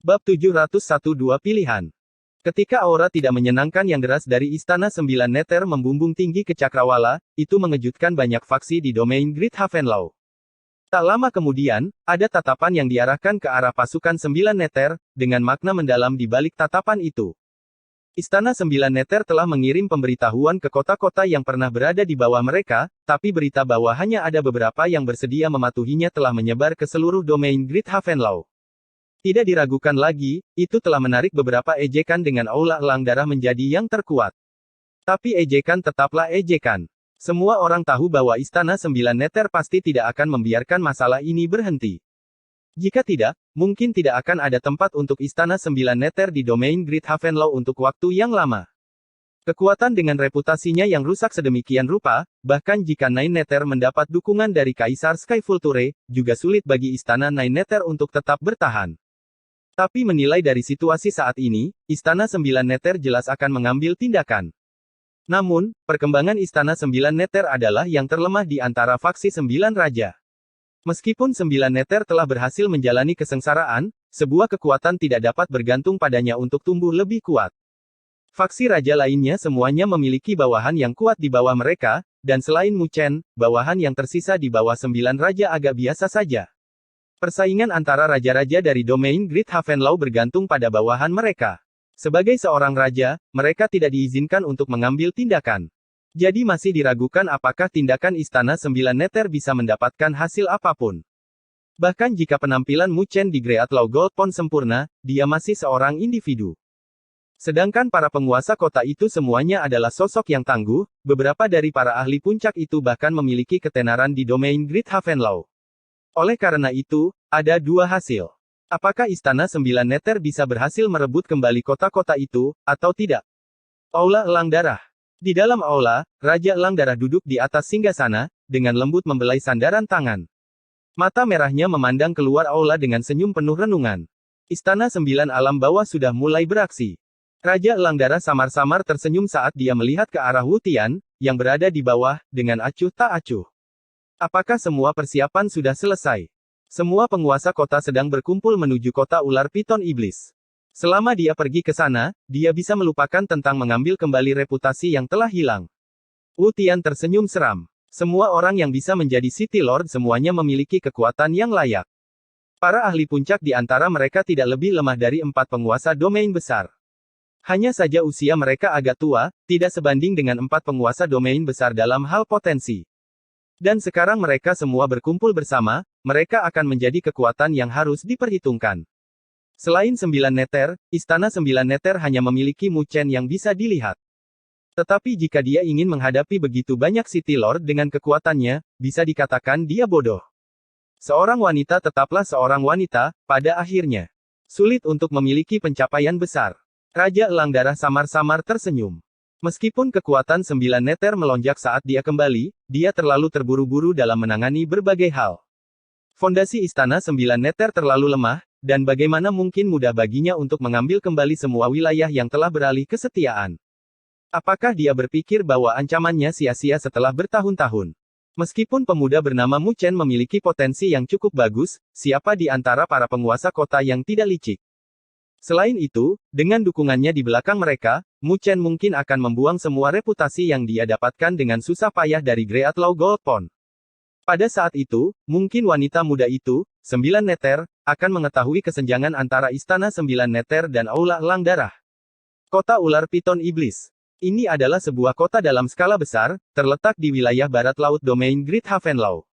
Bab 701 pilihan. Ketika aura tidak menyenangkan yang deras dari Istana Sembilan Neter membumbung tinggi ke Cakrawala, itu mengejutkan banyak faksi di domain Great Havenlaw. Tak lama kemudian, ada tatapan yang diarahkan ke arah pasukan Sembilan Neter, dengan makna mendalam di balik tatapan itu. Istana Sembilan Neter telah mengirim pemberitahuan ke kota-kota yang pernah berada di bawah mereka, tapi berita bahwa hanya ada beberapa yang bersedia mematuhinya telah menyebar ke seluruh domain Great Havenlaw. Tidak diragukan lagi, itu telah menarik beberapa ejekan dengan aula elang darah menjadi yang terkuat. Tapi ejekan tetaplah ejekan. Semua orang tahu bahwa Istana Sembilan Neter pasti tidak akan membiarkan masalah ini berhenti. Jika tidak, mungkin tidak akan ada tempat untuk Istana Sembilan Neter di domain Great Havenlaw untuk waktu yang lama. Kekuatan dengan reputasinya yang rusak sedemikian rupa, bahkan jika Nine Nether mendapat dukungan dari Kaisar Skyfulture, juga sulit bagi Istana Nine Nether untuk tetap bertahan. Tapi menilai dari situasi saat ini, Istana Sembilan Neter jelas akan mengambil tindakan. Namun, perkembangan Istana Sembilan Neter adalah yang terlemah di antara faksi Sembilan Raja. Meskipun Sembilan Neter telah berhasil menjalani kesengsaraan, sebuah kekuatan tidak dapat bergantung padanya untuk tumbuh lebih kuat. Faksi raja lainnya semuanya memiliki bawahan yang kuat di bawah mereka, dan selain Mu Chen, bawahan yang tersisa di bawah Sembilan Raja agak biasa saja. Persaingan antara raja-raja dari domain Great Havenlaw bergantung pada bawahan mereka. Sebagai seorang raja, mereka tidak diizinkan untuk mengambil tindakan. Jadi masih diragukan apakah tindakan Istana Sembilan Neter bisa mendapatkan hasil apapun. Bahkan jika penampilan Mu Chen di Great Law Gold Pond sempurna, dia masih seorang individu. Sedangkan para penguasa kota itu semuanya adalah sosok yang tangguh, beberapa dari para ahli puncak itu bahkan memiliki ketenaran di domain Great Havenlaw. Oleh karena itu, ada dua hasil. Apakah Istana Sembilan Neter bisa berhasil merebut kembali kota-kota itu, atau tidak? Aula Elang Darah. Di dalam aula, Raja Elang Darah duduk di atas singgasana, dengan lembut membelai sandaran tangan. Mata merahnya memandang keluar aula dengan senyum penuh renungan. Istana Sembilan Alam Bawah sudah mulai beraksi. Raja Elang Darah samar-samar tersenyum saat dia melihat ke arah Wu Tian, yang berada di bawah, dengan acuh tak acuh. Apakah semua persiapan sudah selesai? Semua penguasa kota sedang berkumpul menuju kota ular piton iblis. Selama dia pergi ke sana, dia bisa melupakan tentang mengambil kembali reputasi yang telah hilang. Wu Tian tersenyum seram. Semua orang yang bisa menjadi City Lord semuanya memiliki kekuatan yang layak. Para ahli puncak di antara mereka tidak lebih lemah dari 4 penguasa domain besar. Hanya saja usia mereka agak tua, tidak sebanding dengan 4 penguasa domain besar dalam hal potensi. Dan sekarang mereka semua berkumpul bersama, mereka akan menjadi kekuatan yang harus diperhitungkan. Selain Sembilan Neter, Istana Sembilan Neter hanya memiliki Mu Chen yang bisa dilihat. Tetapi jika dia ingin menghadapi begitu banyak City Lord dengan kekuatannya, bisa dikatakan dia bodoh. Seorang wanita tetaplah seorang wanita, pada akhirnya. Sulit untuk memiliki pencapaian besar. Raja Elang Darah samar-samar tersenyum. Meskipun kekuatan Sembilan Neter melonjak saat dia kembali, dia terlalu terburu-buru dalam menangani berbagai hal. Fondasi Istana Sembilan Neter terlalu lemah, dan bagaimana mungkin mudah baginya untuk mengambil kembali semua wilayah yang telah beralih kesetiaan. Apakah dia berpikir bahwa ancamannya sia-sia setelah bertahun-tahun? Meskipun pemuda bernama Mu Chen memiliki potensi yang cukup bagus, siapa di antara para penguasa kota yang tidak licik? Selain itu, dengan dukungannya di belakang mereka, Mu Chen mungkin akan membuang semua reputasi yang dia dapatkan dengan susah payah dari Great Law Gold Pond. Pada saat itu, mungkin wanita muda itu, Sembilan Neter, akan mengetahui kesenjangan antara Istana Sembilan Neter dan Aula Elang Darah. Kota Ular Piton Iblis. Ini adalah sebuah kota dalam skala besar, terletak di wilayah barat laut domain Great Havenlaw.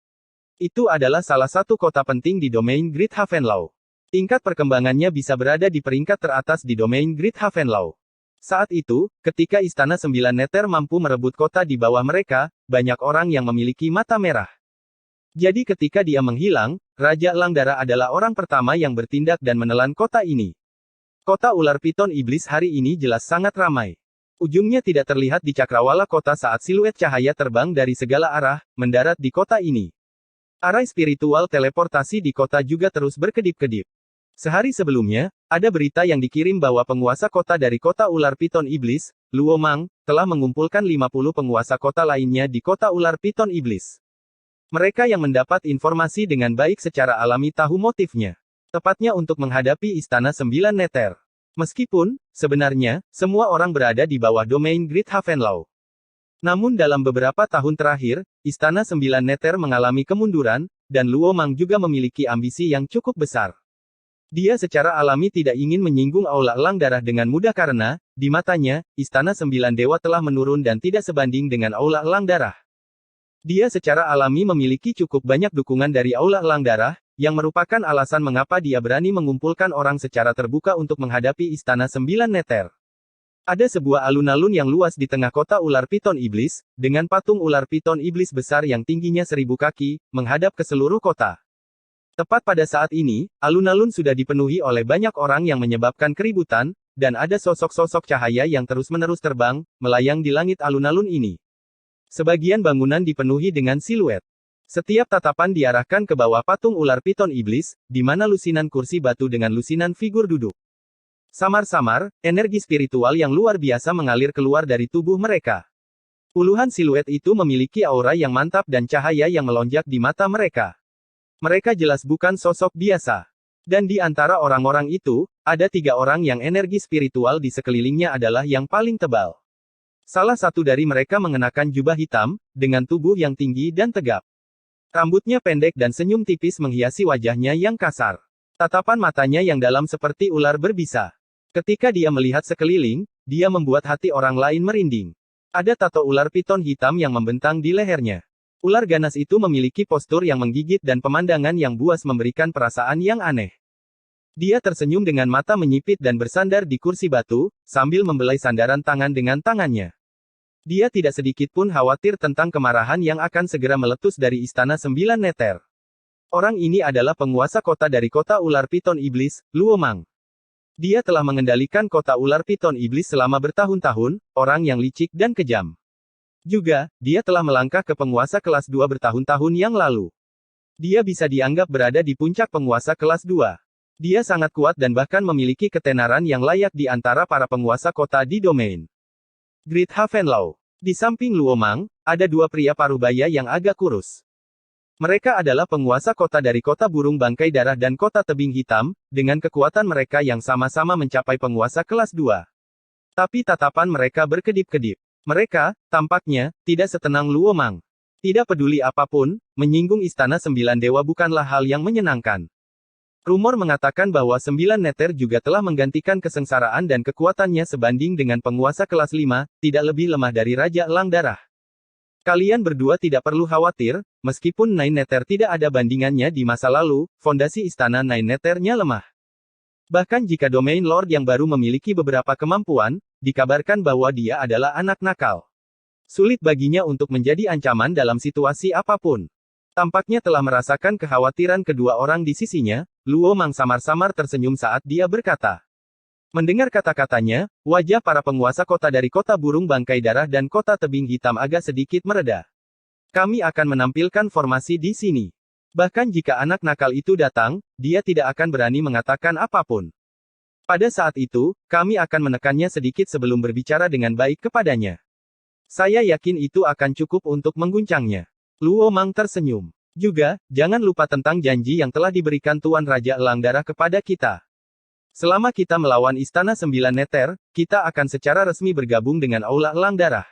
Itu adalah salah satu kota penting di domain Great Havenlaw. Tingkat perkembangannya bisa berada di peringkat teratas di domain Great Havenlaw. Saat itu, ketika Istana Sembilan Neter mampu merebut kota di bawah mereka, banyak orang yang memiliki mata merah. Jadi ketika dia menghilang, Raja Elang Darah adalah orang pertama yang bertindak dan menelan kota ini. Kota Ular Piton Iblis hari ini jelas sangat ramai. Ujungnya tidak terlihat di cakrawala kota saat siluet cahaya terbang dari segala arah, mendarat di kota ini. Arai spiritual teleportasi di kota juga terus berkedip-kedip. Sehari sebelumnya, ada berita yang dikirim bahwa penguasa kota dari kota Ular Piton Iblis, Luo Mang, telah mengumpulkan 50 penguasa kota lainnya di kota Ular Piton Iblis. Mereka yang mendapat informasi dengan baik secara alami tahu motifnya. Tepatnya untuk menghadapi Istana Sembilan Neter. Meskipun, sebenarnya, semua orang berada di bawah domain Great Havenlaw. Namun dalam beberapa tahun terakhir, Istana Sembilan Neter mengalami kemunduran, dan Luo Mang juga memiliki ambisi yang cukup besar. Dia secara alami tidak ingin menyinggung Aula Elang Darah dengan mudah karena, di matanya, Istana Sembilan Dewa telah menurun dan tidak sebanding dengan Aula Elang Darah. Dia secara alami memiliki cukup banyak dukungan dari Aula Elang Darah, yang merupakan alasan mengapa dia berani mengumpulkan orang secara terbuka untuk menghadapi Istana Sembilan Neter. Ada sebuah alun-alun yang luas di tengah kota ular piton iblis, dengan patung ular piton iblis besar yang tingginya 1000 kaki, menghadap ke seluruh kota. Tepat pada saat ini, alun-alun sudah dipenuhi oleh banyak orang yang menyebabkan keributan, dan ada sosok-sosok cahaya yang terus-menerus terbang, melayang di langit alun-alun ini. Sebagian bangunan dipenuhi dengan siluet. Setiap tatapan diarahkan ke bawah patung ular piton iblis, di mana lusinan kursi batu dengan lusinan figur duduk. Samar-samar, energi spiritual yang luar biasa mengalir keluar dari tubuh mereka. Puluhan siluet itu memiliki aura yang mantap dan cahaya yang melonjak di mata mereka. Mereka jelas bukan sosok biasa. Dan di antara orang-orang itu, ada 3 orang yang energi spiritual di sekelilingnya adalah yang paling tebal. Salah satu dari mereka mengenakan jubah hitam, dengan tubuh yang tinggi dan tegap. Rambutnya pendek dan senyum tipis menghiasi wajahnya yang kasar. Tatapan matanya yang dalam seperti ular berbisa. Ketika dia melihat sekeliling, dia membuat hati orang lain merinding. Ada tato ular piton hitam yang membentang di lehernya. Ular ganas itu memiliki postur yang menggigit dan pemandangan yang buas memberikan perasaan yang aneh. Dia tersenyum dengan mata menyipit dan bersandar di kursi batu, sambil membelai sandaran tangan dengan tangannya. Dia tidak sedikit pun khawatir tentang kemarahan yang akan segera meletus dari Istana Sembilan Neter. Orang ini adalah penguasa kota dari kota ular piton iblis, Luo Mang. Dia telah mengendalikan kota ular piton iblis selama bertahun-tahun, orang yang licik dan kejam. Juga, dia telah melangkah ke penguasa kelas 2 bertahun-tahun yang lalu. Dia bisa dianggap berada di puncak penguasa kelas 2. Dia sangat kuat dan bahkan memiliki ketenaran yang layak di antara para penguasa kota di domain Great Havenlaw. Di samping Luo Mang, ada 2 pria parubaya yang agak kurus. Mereka adalah penguasa kota dari kota burung bangkai darah dan kota tebing hitam, dengan kekuatan mereka yang sama-sama mencapai penguasa kelas 2. Tapi tatapan mereka berkedip-kedip. Mereka, tampaknya, tidak setenang Luo Mang. Tidak peduli apapun, menyinggung Istana Sembilan Dewa bukanlah hal yang menyenangkan. Rumor mengatakan bahwa Sembilan Neter juga telah menggantikan kesengsaraan dan kekuatannya sebanding dengan penguasa kelas 5, tidak lebih lemah dari Raja Elang Darah. Kalian berdua tidak perlu khawatir, meskipun Nine Neter tidak ada bandingannya di masa lalu, fondasi Istana Nine Nethernya lemah. Bahkan jika Domain Lord yang baru memiliki beberapa kemampuan, dikabarkan bahwa dia adalah anak nakal. Sulit baginya untuk menjadi ancaman dalam situasi apapun. Tampaknya telah merasakan kekhawatiran kedua orang di sisinya, Luo Mang samar-samar tersenyum saat dia berkata. Mendengar kata-katanya, wajah para penguasa kota dari kota burung bangkai darah dan kota tebing hitam agak sedikit mereda. Kami akan menampilkan formasi di sini. Bahkan jika anak nakal itu datang, dia tidak akan berani mengatakan apapun. Pada saat itu, kami akan menekannya sedikit sebelum berbicara dengan baik kepadanya. Saya yakin itu akan cukup untuk mengguncangnya. Luo Mang tersenyum. Juga, jangan lupa tentang janji yang telah diberikan Tuan Raja Elang Darah kepada kita. Selama kita melawan Istana Sembilan Neter, kita akan secara resmi bergabung dengan Aula Elang Darah.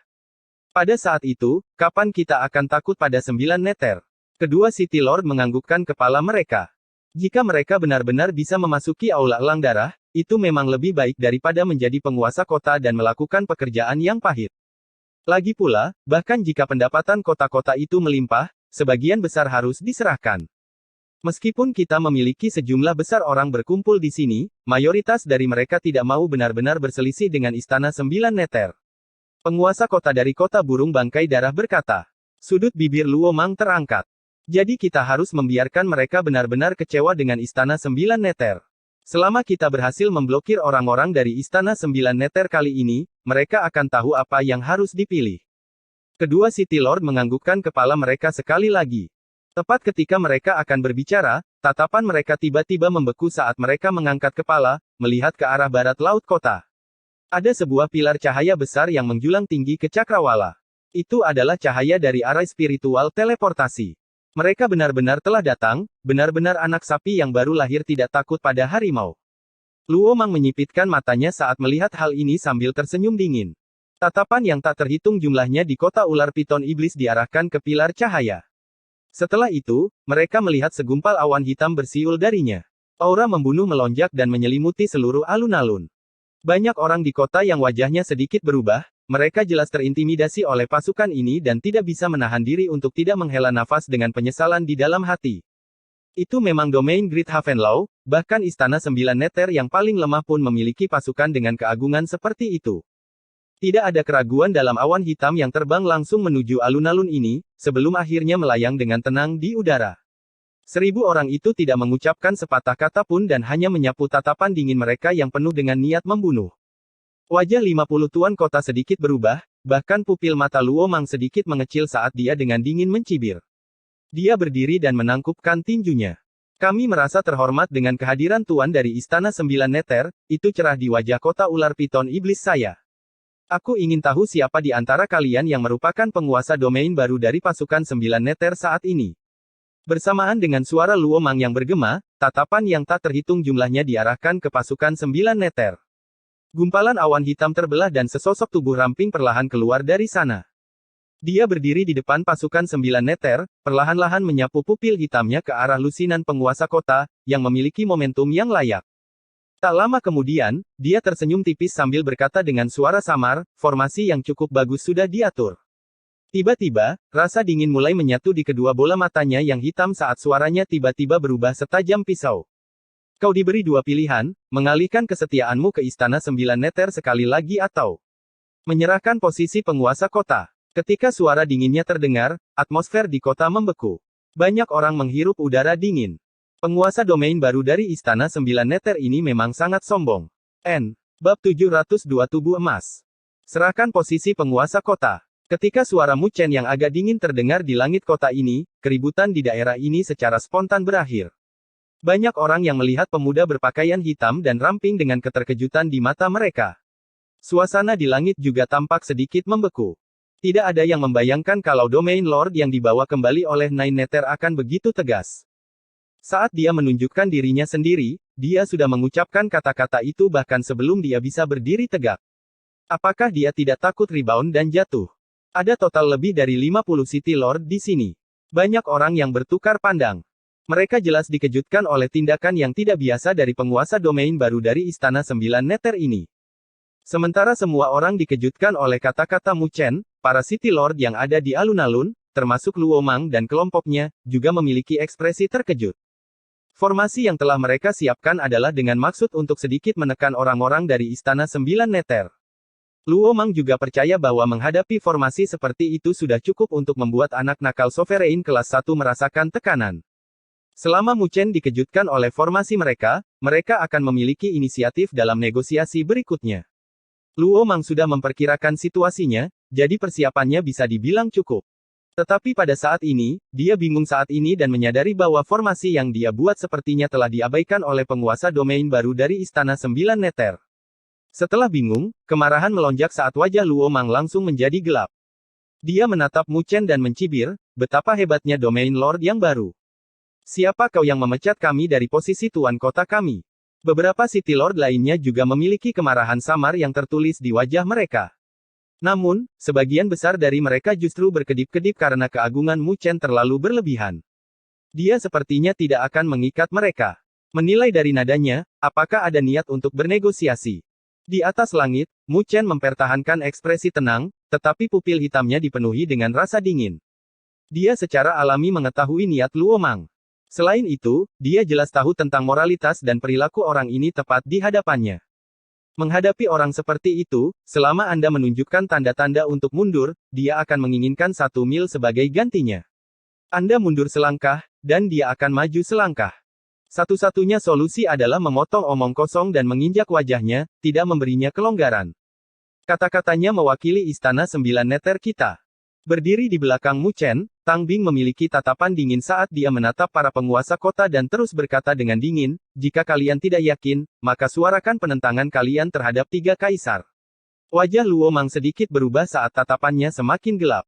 Pada saat itu, kapan kita akan takut pada Sembilan Neter? Kedua City Lord menganggukkan kepala mereka. Jika mereka benar-benar bisa memasuki Aula Elang Darah, itu memang lebih baik daripada menjadi penguasa kota dan melakukan pekerjaan yang pahit. Lagi pula, bahkan jika pendapatan kota-kota itu melimpah, sebagian besar harus diserahkan. Meskipun kita memiliki sejumlah besar orang berkumpul di sini, mayoritas dari mereka tidak mau benar-benar berselisih dengan Istana Sembilan Neter. Penguasa kota dari kota burung bangkai darah berkata. Sudut bibir Luo Mang terangkat. Jadi kita harus membiarkan mereka benar-benar kecewa dengan Istana Sembilan Neter. Selama kita berhasil memblokir orang-orang dari Istana Sembilan Neter kali ini, mereka akan tahu apa yang harus dipilih. Kedua City Lord menganggukkan kepala mereka sekali lagi. Tepat ketika mereka akan berbicara, tatapan mereka tiba-tiba membeku saat mereka mengangkat kepala, melihat ke arah barat laut kota. Ada sebuah pilar cahaya besar yang menjulang tinggi ke cakrawala. Itu adalah cahaya dari arai spiritual teleportasi. Mereka benar-benar telah datang, benar-benar anak sapi yang baru lahir tidak takut pada harimau. Luo Mang menyipitkan matanya saat melihat hal ini sambil tersenyum dingin. Tatapan yang tak terhitung jumlahnya di kota ular piton iblis diarahkan ke pilar cahaya. Setelah itu, mereka melihat segumpal awan hitam bersiul darinya. Aura membunuh melonjak dan menyelimuti seluruh alun-alun. Banyak orang di kota yang wajahnya sedikit berubah, mereka jelas terintimidasi oleh pasukan ini dan tidak bisa menahan diri untuk tidak menghela nafas dengan penyesalan di dalam hati. Itu memang domain Great Havenlaw, bahkan Istana Sembilan Neter yang paling lemah pun memiliki pasukan dengan keagungan seperti itu. Tidak ada keraguan dalam awan hitam yang terbang langsung menuju alun-alun ini, sebelum akhirnya melayang dengan tenang di udara. 1000 orang itu tidak mengucapkan sepatah kata pun dan hanya menyapu tatapan dingin mereka yang penuh dengan niat membunuh. Wajah 50 tuan kota sedikit berubah, bahkan pupil mata Luo Mang sedikit mengecil saat dia dengan dingin mencibir. Dia berdiri dan menangkupkan tinjunya. Kami merasa terhormat dengan kehadiran tuan dari Istana Sembilan Neter, itu cerah di wajah kota ular piton iblis saya. Aku ingin tahu siapa di antara kalian yang merupakan penguasa domain baru dari pasukan Sembilan Neter saat ini. Bersamaan dengan suara Luo Mang yang bergema, tatapan yang tak terhitung jumlahnya diarahkan ke pasukan Sembilan Neter. Gumpalan awan hitam terbelah dan sesosok tubuh ramping perlahan keluar dari sana. Dia berdiri di depan pasukan Sembilan Neter, perlahan-lahan menyapu pupil hitamnya ke arah lusinan penguasa kota, yang memiliki momentum yang layak. Tak lama kemudian, dia tersenyum tipis sambil berkata dengan suara samar, formasi yang cukup bagus sudah diatur. Tiba-tiba, rasa dingin mulai menyatu di kedua bola matanya yang hitam saat suaranya tiba-tiba berubah setajam pisau. Kau diberi dua pilihan, mengalihkan kesetiaanmu ke Istana Sembilan Neter sekali lagi atau menyerahkan posisi penguasa kota. Ketika suara dinginnya terdengar, atmosfer di kota membeku. Banyak orang menghirup udara dingin. Penguasa domain baru dari Istana Sembilan Neter ini memang sangat sombong. Bab 702 Tubuh Emas. Serahkan posisi penguasa kota. Ketika suara Mu Chen yang agak dingin terdengar di langit kota ini, keributan di daerah ini secara spontan berakhir. Banyak orang yang melihat pemuda berpakaian hitam dan ramping dengan keterkejutan di mata mereka. Suasana di langit juga tampak sedikit membeku. Tidak ada yang membayangkan kalau domain Lord yang dibawa kembali oleh Nine Nether akan begitu tegas. Saat dia menunjukkan dirinya sendiri, dia sudah mengucapkan kata-kata itu bahkan sebelum dia bisa berdiri tegak. Apakah dia tidak takut rebound dan jatuh? Ada total lebih dari 50 City Lord di sini. Banyak orang yang bertukar pandang. Mereka jelas dikejutkan oleh tindakan yang tidak biasa dari penguasa domain baru dari Istana Sembilan Neter ini. Sementara semua orang dikejutkan oleh kata-kata Mu Chen, para City Lord yang ada di alun-alun, termasuk Luo Mang dan kelompoknya, juga memiliki ekspresi terkejut. Formasi yang telah mereka siapkan adalah dengan maksud untuk sedikit menekan orang-orang dari Istana Sembilan Neter. Luo Mang juga percaya bahwa menghadapi formasi seperti itu sudah cukup untuk membuat anak nakal Sovereign kelas 1 merasakan tekanan. Selama Mu Chen dikejutkan oleh formasi mereka, mereka akan memiliki inisiatif dalam negosiasi berikutnya. Luo Mang sudah memperkirakan situasinya, jadi persiapannya bisa dibilang cukup. Tetapi pada saat ini, dia bingung saat ini dan menyadari bahwa formasi yang dia buat sepertinya telah diabaikan oleh penguasa domain baru dari Istana Sembilan Neter. Setelah bingung, kemarahan melonjak saat wajah Luo Mang langsung menjadi gelap. Dia menatap Mu Chen dan mencibir, betapa hebatnya domain Lord yang baru. Siapa kau yang memecat kami dari posisi tuan kota kami? Beberapa City Lord lainnya juga memiliki kemarahan samar yang tertulis di wajah mereka. Namun, sebagian besar dari mereka justru berkedip-kedip karena keagungan Mu Chen terlalu berlebihan. Dia sepertinya tidak akan mengikat mereka. Menilai dari nadanya, apakah ada niat untuk bernegosiasi? Di atas langit, Mu Chen mempertahankan ekspresi tenang, tetapi pupil hitamnya dipenuhi dengan rasa dingin. Dia secara alami mengetahui niat Luo Mang. Selain itu, dia jelas tahu tentang moralitas dan perilaku orang ini tepat di hadapannya. Menghadapi orang seperti itu, selama Anda menunjukkan tanda-tanda untuk mundur, dia akan menginginkan 1 mil sebagai gantinya. Anda mundur selangkah, dan dia akan maju selangkah. Satu-satunya solusi adalah memotong omong kosong dan menginjak wajahnya, tidak memberinya kelonggaran. Kata-katanya mewakili Istana Sembilan Neter kita. Berdiri di belakang Mu Chen, Tang Bing memiliki tatapan dingin saat dia menatap para penguasa kota dan terus berkata dengan dingin, jika kalian tidak yakin, maka suarakan penentangan kalian terhadap 3 kaisar. Wajah Luo Mang sedikit berubah saat tatapannya semakin gelap.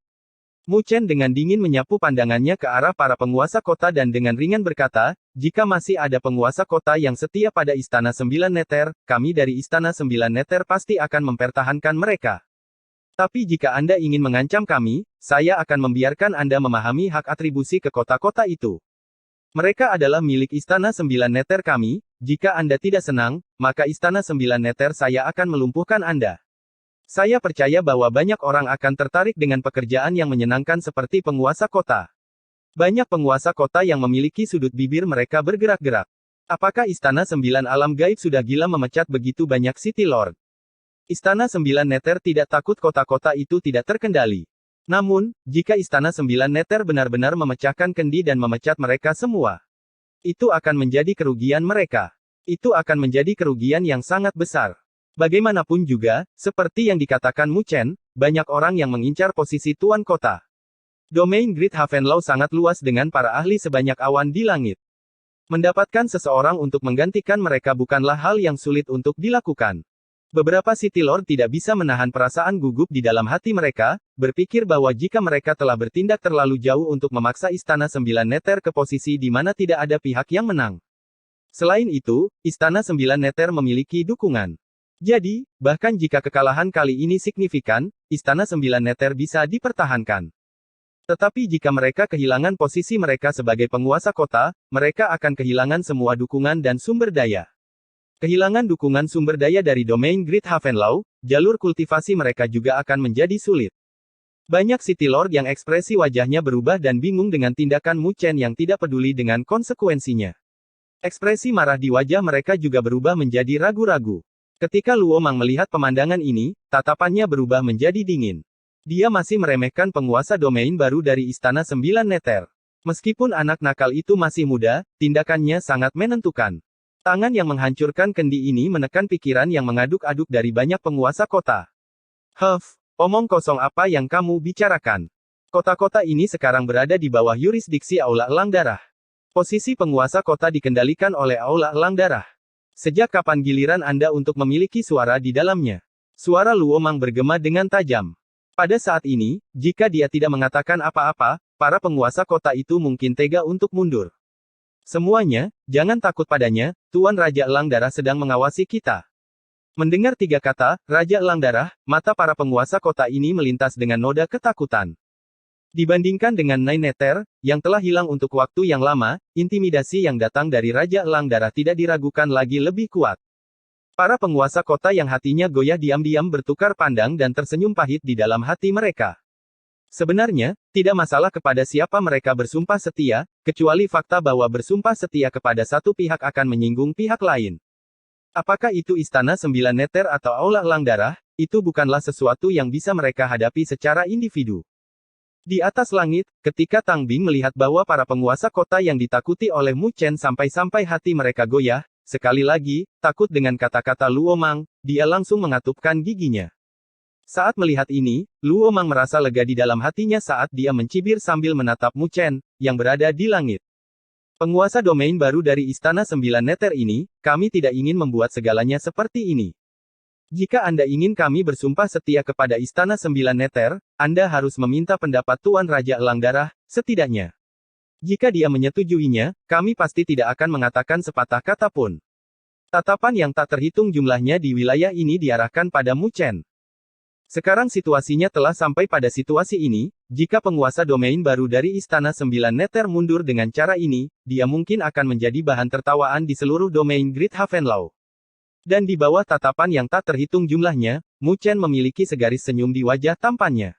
Mu Chen dengan dingin menyapu pandangannya ke arah para penguasa kota dan dengan ringan berkata, jika masih ada penguasa kota yang setia pada Istana Sembilan Neter, kami dari Istana Sembilan Neter pasti akan mempertahankan mereka. Tapi jika Anda ingin mengancam kami, saya akan membiarkan Anda memahami hak atribusi ke kota-kota itu. Mereka adalah milik Istana Sembilan Neter kami, jika Anda tidak senang, maka Istana Sembilan Neter saya akan melumpuhkan Anda. Saya percaya bahwa banyak orang akan tertarik dengan pekerjaan yang menyenangkan seperti penguasa kota. Banyak penguasa kota yang memiliki sudut bibir mereka bergerak-gerak. Apakah Istana Sembilan Alam Gaib sudah gila memecat begitu banyak City Lord? Istana Sembilan Neter tidak takut kota-kota itu tidak terkendali. Namun, jika Istana Sembilan Neter benar-benar memecahkan kendi dan memecat mereka semua, itu akan menjadi kerugian mereka. Itu akan menjadi kerugian yang sangat besar. Bagaimanapun juga, seperti yang dikatakan Mu Chen, banyak orang yang mengincar posisi tuan kota. Domain Great Havenlau sangat luas dengan para ahli sebanyak awan di langit. Mendapatkan seseorang untuk menggantikan mereka bukanlah hal yang sulit untuk dilakukan. Beberapa City Lord tidak bisa menahan perasaan gugup di dalam hati mereka, berpikir bahwa jika mereka telah bertindak terlalu jauh untuk memaksa Istana Sembilan Neter ke posisi di mana tidak ada pihak yang menang. Selain itu, Istana Sembilan Neter memiliki dukungan. Jadi, bahkan jika kekalahan kali ini signifikan, Istana Sembilan Neter bisa dipertahankan. Tetapi jika mereka kehilangan posisi mereka sebagai penguasa kota, mereka akan kehilangan semua dukungan dan sumber daya. Kehilangan dukungan sumber daya dari domain Great Havenlau, jalur kultivasi mereka juga akan menjadi sulit. Banyak City Lord yang ekspresi wajahnya berubah dan bingung dengan tindakan Mu Chen yang tidak peduli dengan konsekuensinya. Ekspresi marah di wajah mereka juga berubah menjadi ragu-ragu. Ketika Luo Mang melihat pemandangan ini, tatapannya berubah menjadi dingin. Dia masih meremehkan penguasa domain baru dari Istana Sembilan Neter. Meskipun anak nakal itu masih muda, tindakannya sangat menentukan. Tangan yang menghancurkan kendi ini menekan pikiran yang mengaduk-aduk dari banyak penguasa kota. Omong kosong apa yang kamu bicarakan? Kota-kota ini sekarang berada di bawah yurisdiksi Aula Elang Darah. Posisi penguasa kota dikendalikan oleh Aula Elang Darah. Sejak kapan giliran Anda untuk memiliki suara di dalamnya? Suara Luo Mang bergema dengan tajam. Pada saat ini, jika dia tidak mengatakan apa-apa, para penguasa kota itu mungkin tega untuk mundur. Semuanya, jangan takut padanya, Tuan Raja Elang Darah sedang mengawasi kita. Mendengar tiga kata, Raja Elang Darah, mata para penguasa kota ini melintas dengan noda ketakutan. Dibandingkan dengan Nine Nether, yang telah hilang untuk waktu yang lama, intimidasi yang datang dari Raja Elang Darah tidak diragukan lagi lebih kuat. Para penguasa kota yang hatinya goyah diam-diam bertukar pandang dan tersenyum pahit di dalam hati mereka. Sebenarnya, tidak masalah kepada siapa mereka bersumpah setia, kecuali fakta bahwa bersumpah setia kepada satu pihak akan menyinggung pihak lain. Apakah itu Istana Sembilan Neter atau Aula Elang Darah, itu bukanlah sesuatu yang bisa mereka hadapi secara individu. Di atas langit, ketika Tang Bing melihat bahwa para penguasa kota yang ditakuti oleh Mu Chen sampai-sampai hati mereka goyah, sekali lagi, takut dengan kata-kata Luo Mang, dia langsung mengatupkan giginya. Saat melihat ini, Luo Mang merasa lega di dalam hatinya saat dia mencibir sambil menatap Mu Chen, yang berada di langit. Penguasa domain baru dari Istana Sembilan Neter ini, kami tidak ingin membuat segalanya seperti ini. Jika Anda ingin kami bersumpah setia kepada Istana Sembilan Neter, Anda harus meminta pendapat Tuan Raja Elang Darah, setidaknya. Jika dia menyetujuinya, kami pasti tidak akan mengatakan sepatah kata pun. Tatapan yang tak terhitung jumlahnya di wilayah ini diarahkan pada Mu Chen. Sekarang situasinya telah sampai pada situasi ini, jika penguasa domain baru dari Istana Sembilan Neter mundur dengan cara ini, dia mungkin akan menjadi bahan tertawaan di seluruh domain Great Havenlau. Dan di bawah tatapan yang tak terhitung jumlahnya, Mu Chen memiliki segaris senyum di wajah tampannya.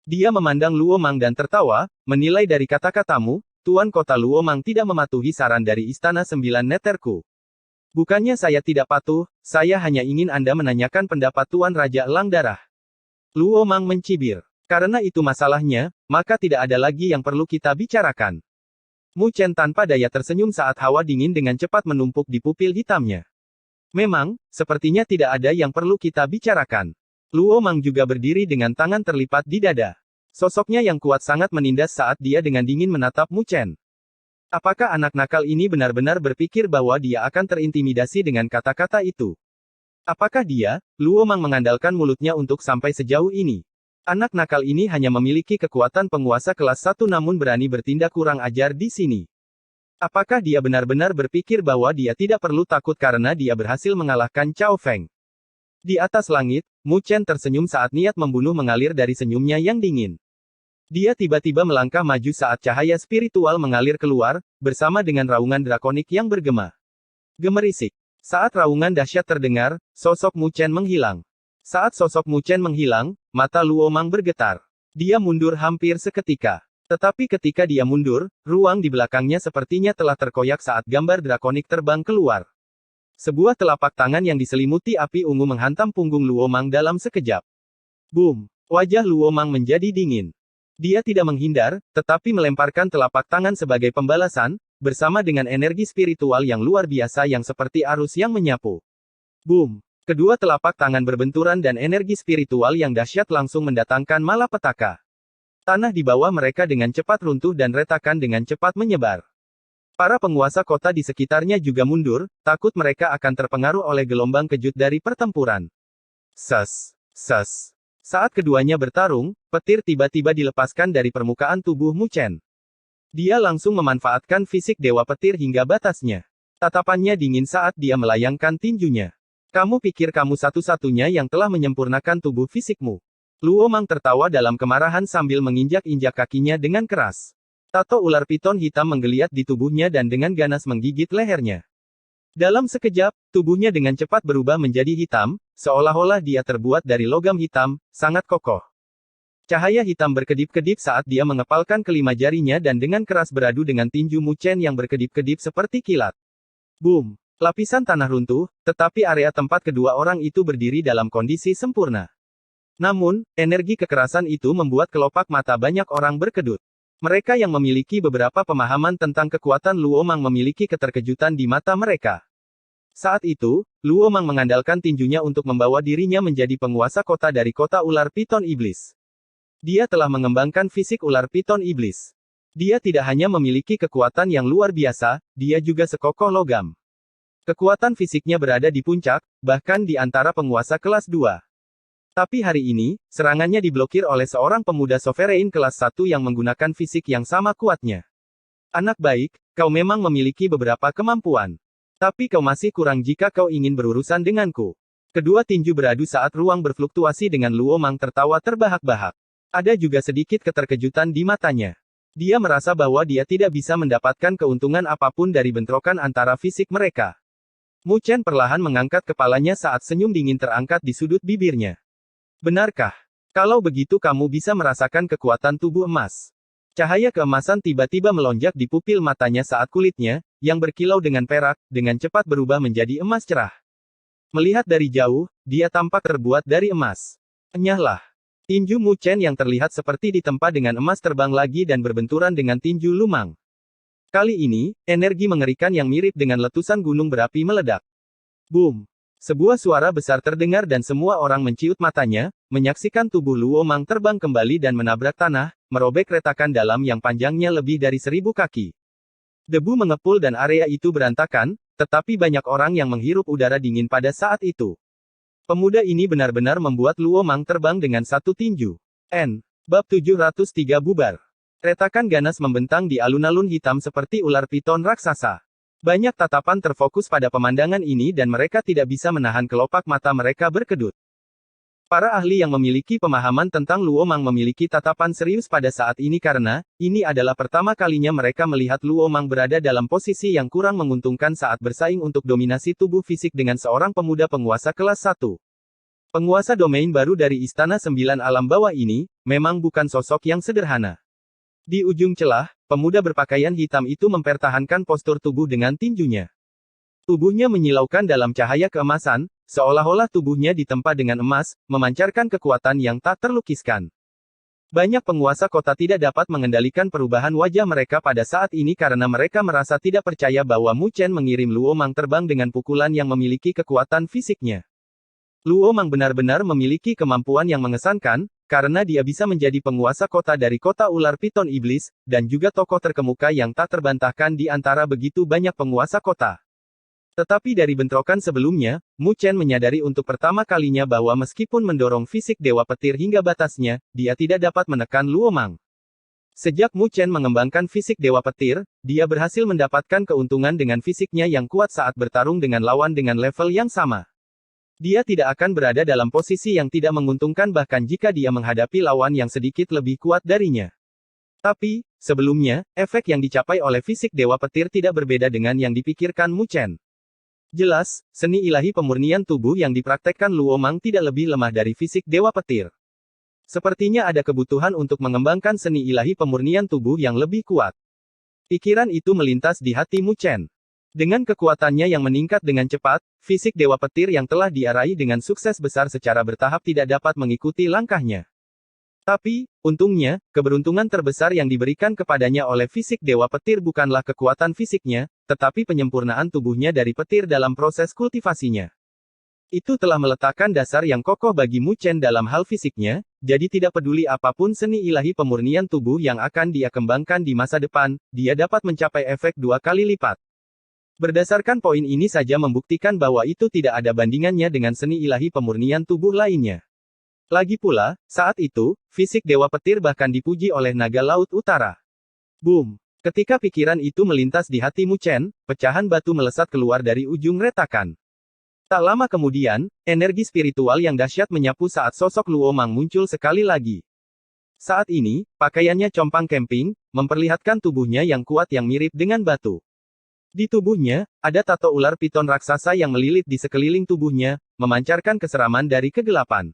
Dia memandang Luo Mang dan tertawa, menilai dari kata-katamu, Tuan Kota Luo Mang tidak mematuhi saran dari Istana Sembilan Neterku. Bukannya saya tidak patuh, saya hanya ingin Anda menanyakan pendapat Tuan Raja Elang Darah. Luo Mang mencibir. Karena itu masalahnya, maka tidak ada lagi yang perlu kita bicarakan. Mu Chen tanpa daya tersenyum saat hawa dingin dengan cepat menumpuk di pupil hitamnya. Memang, sepertinya tidak ada yang perlu kita bicarakan. Luo Mang juga berdiri dengan tangan terlipat di dada. Sosoknya yang kuat sangat menindas saat dia dengan dingin menatap Mu Chen. Apakah anak nakal ini benar-benar berpikir bahwa dia akan terintimidasi dengan kata-kata itu? Apakah dia, Luo Mang mengandalkan mulutnya untuk sampai sejauh ini? Anak nakal ini hanya memiliki kekuatan penguasa kelas 1 namun berani bertindak kurang ajar di sini. Apakah dia benar-benar berpikir bahwa dia tidak perlu takut karena dia berhasil mengalahkan Cao Feng? Di atas langit, Mu Chen tersenyum saat niat membunuh mengalir dari senyumnya yang dingin. Dia tiba-tiba melangkah maju saat cahaya spiritual mengalir keluar, bersama dengan raungan drakonik yang bergema. Gemerisik. Saat raungan dahsyat terdengar, sosok Mu Chen menghilang. Saat sosok Mu Chen menghilang, mata Luo Mang bergetar. Dia mundur hampir seketika. Tetapi ketika dia mundur, ruang di belakangnya sepertinya telah terkoyak saat gambar drakonik terbang keluar. Sebuah telapak tangan yang diselimuti api ungu menghantam punggung Luo Mang dalam sekejap. Boom! Wajah Luo Mang menjadi dingin. Dia tidak menghindar, tetapi melemparkan telapak tangan sebagai pembalasan, bersama dengan energi spiritual yang luar biasa yang seperti arus yang menyapu. Boom! Kedua telapak tangan berbenturan dan energi spiritual yang dahsyat langsung mendatangkan malapetaka. Tanah di bawah mereka dengan cepat runtuh dan retakan dengan cepat menyebar. Para penguasa kota di sekitarnya juga mundur, takut mereka akan terpengaruh oleh gelombang kejut dari pertempuran. Ses! Ses! Saat keduanya bertarung, petir tiba-tiba dilepaskan dari permukaan tubuh Mu Chen. Dia langsung memanfaatkan fisik Dewa Petir hingga batasnya. Tatapannya dingin saat dia melayangkan tinjunya. Kamu pikir kamu satu-satunya yang telah menyempurnakan tubuh fisikmu? Luo Mang tertawa dalam kemarahan sambil menginjak-injak kakinya dengan keras. Tato ular piton hitam menggeliat di tubuhnya dan dengan ganas menggigit lehernya. Dalam sekejap, tubuhnya dengan cepat berubah menjadi hitam, seolah-olah dia terbuat dari logam hitam, sangat kokoh. Cahaya hitam berkedip-kedip saat dia mengepalkan kelima jarinya dan dengan keras beradu dengan tinju Mu Chen yang berkedip-kedip seperti kilat. Boom! Lapisan tanah runtuh, tetapi area tempat kedua orang itu berdiri dalam kondisi sempurna. Namun, energi kekerasan itu membuat kelopak mata banyak orang berkedut. Mereka yang memiliki beberapa pemahaman tentang kekuatan Luo Mang memiliki keterkejutan di mata mereka. Saat itu, Luo Mang mengandalkan tinjunya untuk membawa dirinya menjadi penguasa kota dari kota ular piton iblis. Dia telah mengembangkan fisik ular piton iblis. Dia tidak hanya memiliki kekuatan yang luar biasa, dia juga sekokoh logam. Kekuatan fisiknya berada di puncak, bahkan di antara penguasa kelas 2. Tapi hari ini, serangannya diblokir oleh seorang pemuda sovereign kelas 1 yang menggunakan fisik yang sama kuatnya. Anak baik, kau memang memiliki beberapa kemampuan. Tapi kau masih kurang jika kau ingin berurusan denganku. Kedua tinju beradu saat ruang berfluktuasi dengan Luo Mang tertawa terbahak-bahak. Ada juga sedikit keterkejutan di matanya. Dia merasa bahwa dia tidak bisa mendapatkan keuntungan apapun dari bentrokan antara fisik mereka. Mu Chen perlahan mengangkat kepalanya saat senyum dingin terangkat di sudut bibirnya. Benarkah? Kalau begitu kamu bisa merasakan kekuatan tubuh emas. Cahaya keemasan tiba-tiba melonjak di pupil matanya saat kulitnya, yang berkilau dengan perak, dengan cepat berubah menjadi emas cerah. Melihat dari jauh, dia tampak terbuat dari emas. Enyahlah. Tinju Mu Chen yang terlihat seperti ditempa dengan emas terbang lagi dan berbenturan dengan tinju Lu Mang. Kali ini, energi mengerikan yang mirip dengan letusan gunung berapi meledak. Boom! Sebuah suara besar terdengar dan semua orang menciut matanya, menyaksikan tubuh Luo Mang terbang kembali dan menabrak tanah, merobek retakan dalam yang panjangnya lebih dari 1000 kaki. Debu mengepul dan area itu berantakan, tetapi banyak orang yang menghirup udara dingin pada saat itu. Pemuda ini benar-benar membuat Luo Mang terbang dengan satu tinju. Bab 703 bubar. Retakan ganas membentang di alun-alun hitam seperti ular piton raksasa. Banyak tatapan terfokus pada pemandangan ini dan mereka tidak bisa menahan kelopak mata mereka berkedut. Para ahli yang memiliki pemahaman tentang Luo Mang memiliki tatapan serius pada saat ini karena, ini adalah pertama kalinya mereka melihat Luo Mang berada dalam posisi yang kurang menguntungkan saat bersaing untuk dominasi tubuh fisik dengan seorang pemuda penguasa kelas 1. Penguasa domain baru dari Istana 9 Alam Bawah ini, memang bukan sosok yang sederhana. Di ujung celah, pemuda berpakaian hitam itu mempertahankan postur tubuh dengan tinjunya. Tubuhnya menyilaukan dalam cahaya keemasan, seolah-olah tubuhnya ditempa dengan emas, memancarkan kekuatan yang tak terlukiskan. Banyak penguasa kota tidak dapat mengendalikan perubahan wajah mereka pada saat ini karena mereka merasa tidak percaya bahwa Mu Chen mengirim Luo Mang terbang dengan pukulan yang memiliki kekuatan fisiknya. Luo Mang benar-benar memiliki kemampuan yang mengesankan, karena dia bisa menjadi penguasa kota dari kota ular piton iblis, dan juga tokoh terkemuka yang tak terbantahkan di antara begitu banyak penguasa kota. Tetapi dari bentrokan sebelumnya, Mu Chen menyadari untuk pertama kalinya bahwa meskipun mendorong fisik Dewa Petir hingga batasnya, dia tidak dapat menekan Luo Mang. Sejak Mu Chen mengembangkan fisik Dewa Petir, dia berhasil mendapatkan keuntungan dengan fisiknya yang kuat saat bertarung dengan lawan dengan level yang sama. Dia tidak akan berada dalam posisi yang tidak menguntungkan bahkan jika dia menghadapi lawan yang sedikit lebih kuat darinya. Tapi, sebelumnya, efek yang dicapai oleh fisik Dewa Petir tidak berbeda dengan yang dipikirkan Mu Chen. Jelas, seni ilahi pemurnian tubuh yang dipraktekkan Luo Mang tidak lebih lemah dari fisik Dewa Petir. Sepertinya ada kebutuhan untuk mengembangkan seni ilahi pemurnian tubuh yang lebih kuat. Pikiran itu melintas di hati Mu Chen. Dengan kekuatannya yang meningkat dengan cepat, fisik Dewa Petir yang telah diarahi dengan sukses besar secara bertahap tidak dapat mengikuti langkahnya. Tapi, untungnya, keberuntungan terbesar yang diberikan kepadanya oleh fisik Dewa Petir bukanlah kekuatan fisiknya, tetapi penyempurnaan tubuhnya dari petir dalam proses kultivasinya. Itu telah meletakkan dasar yang kokoh bagi Mu Chen dalam hal fisiknya, jadi tidak peduli apapun seni ilahi pemurnian tubuh yang akan dia kembangkan di masa depan, dia dapat mencapai efek 2 kali lipat. Berdasarkan poin ini saja membuktikan bahwa itu tidak ada bandingannya dengan seni ilahi pemurnian tubuh lainnya. Lagi pula, saat itu, fisik Dewa Petir bahkan dipuji oleh naga Laut Utara. Boom! Ketika pikiran itu melintas di hati Mu Chen, pecahan batu melesat keluar dari ujung retakan. Tak lama kemudian, energi spiritual yang dahsyat menyapu saat sosok Luo Mang muncul sekali lagi. Saat ini, pakaiannya compang camping, memperlihatkan tubuhnya yang kuat yang mirip dengan batu. Di tubuhnya, ada tato ular piton raksasa yang melilit di sekeliling tubuhnya, memancarkan keseraman dari kegelapan.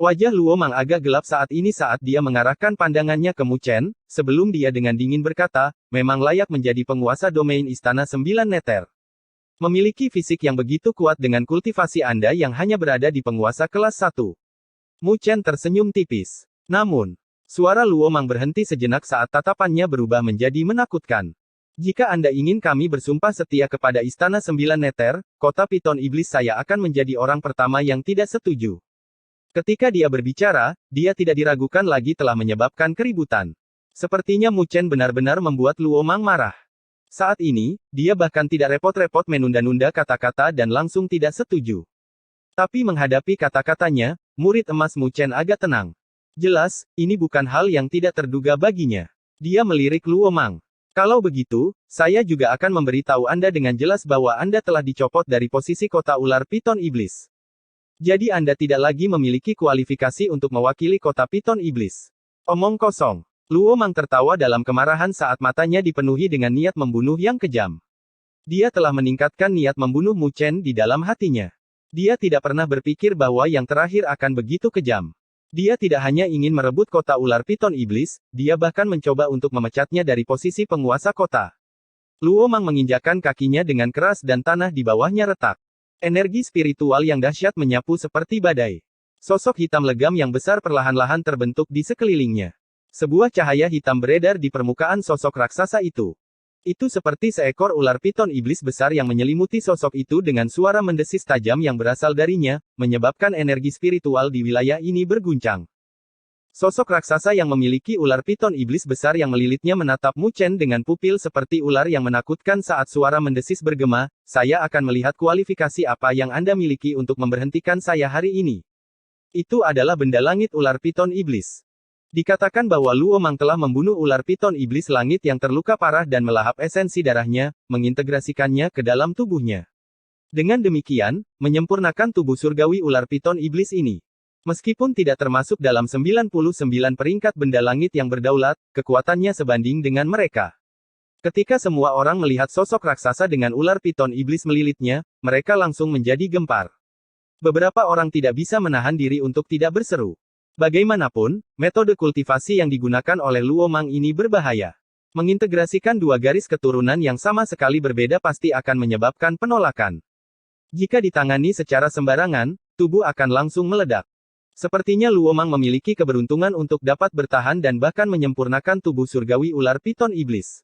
Wajah Luo Mang agak gelap saat ini saat dia mengarahkan pandangannya ke Mu Chen, sebelum dia dengan dingin berkata, memang layak menjadi penguasa domain Istana 9 Neter. Memiliki fisik yang begitu kuat dengan kultivasi Anda yang hanya berada di penguasa kelas 1. Mu Chen tersenyum tipis. Namun, suara Luo Mang berhenti sejenak saat tatapannya berubah menjadi menakutkan. Jika Anda ingin kami bersumpah setia kepada Istana 9 Neter, kota Piton Iblis saya akan menjadi orang pertama yang tidak setuju. Ketika dia berbicara, dia tidak diragukan lagi telah menyebabkan keributan. Sepertinya Mu Chen benar-benar membuat Luo Mang marah. Saat ini, dia bahkan tidak repot-repot menunda-nunda kata-kata dan langsung tidak setuju. Tapi menghadapi kata-katanya, murid emas Mu Chen agak tenang. Jelas, ini bukan hal yang tidak terduga baginya. Dia melirik Luo Mang. Kalau begitu, saya juga akan memberitahu Anda dengan jelas bahwa Anda telah dicopot dari posisi kota ular Piton Iblis. Jadi Anda tidak lagi memiliki kualifikasi untuk mewakili kota Piton Iblis. Omong kosong. Luo Mang tertawa dalam kemarahan saat matanya dipenuhi dengan niat membunuh yang kejam. Dia telah meningkatkan niat membunuh Mu Chen di dalam hatinya. Dia tidak pernah berpikir bahwa yang terakhir akan begitu kejam. Dia tidak hanya ingin merebut kota ular Piton Iblis, dia bahkan mencoba untuk memecatnya dari posisi penguasa kota. Luo Mang menginjakkan kakinya dengan keras dan tanah di bawahnya retak. Energi spiritual yang dahsyat menyapu seperti badai. Sosok hitam legam yang besar perlahan-lahan terbentuk di sekelilingnya. Sebuah cahaya hitam beredar di permukaan sosok raksasa itu. Itu seperti seekor ular piton iblis besar yang menyelimuti sosok itu dengan suara mendesis tajam yang berasal darinya, menyebabkan energi spiritual di wilayah ini berguncang. Sosok raksasa yang memiliki ular piton iblis besar yang melilitnya menatap Mu Chen dengan pupil seperti ular yang menakutkan saat suara mendesis bergema, saya akan melihat kualifikasi apa yang Anda miliki untuk memberhentikan saya hari ini. Itu adalah benda langit ular piton iblis. Dikatakan bahwa Luo Mang telah membunuh ular piton iblis langit yang terluka parah dan melahap esensi darahnya, mengintegrasikannya ke dalam tubuhnya. Dengan demikian, menyempurnakan tubuh surgawi ular piton iblis ini. Meskipun tidak termasuk dalam 99 peringkat benda langit yang berdaulat, kekuatannya sebanding dengan mereka. Ketika semua orang melihat sosok raksasa dengan ular piton iblis melilitnya, mereka langsung menjadi gempar. Beberapa orang tidak bisa menahan diri untuk tidak berseru. Bagaimanapun, metode kultivasi yang digunakan oleh Luo Mang ini berbahaya. Mengintegrasikan dua garis keturunan yang sama sekali berbeda pasti akan menyebabkan penolakan. Jika ditangani secara sembarangan, tubuh akan langsung meledak. Sepertinya Luo Mang memiliki keberuntungan untuk dapat bertahan dan bahkan menyempurnakan tubuh surgawi ular piton iblis.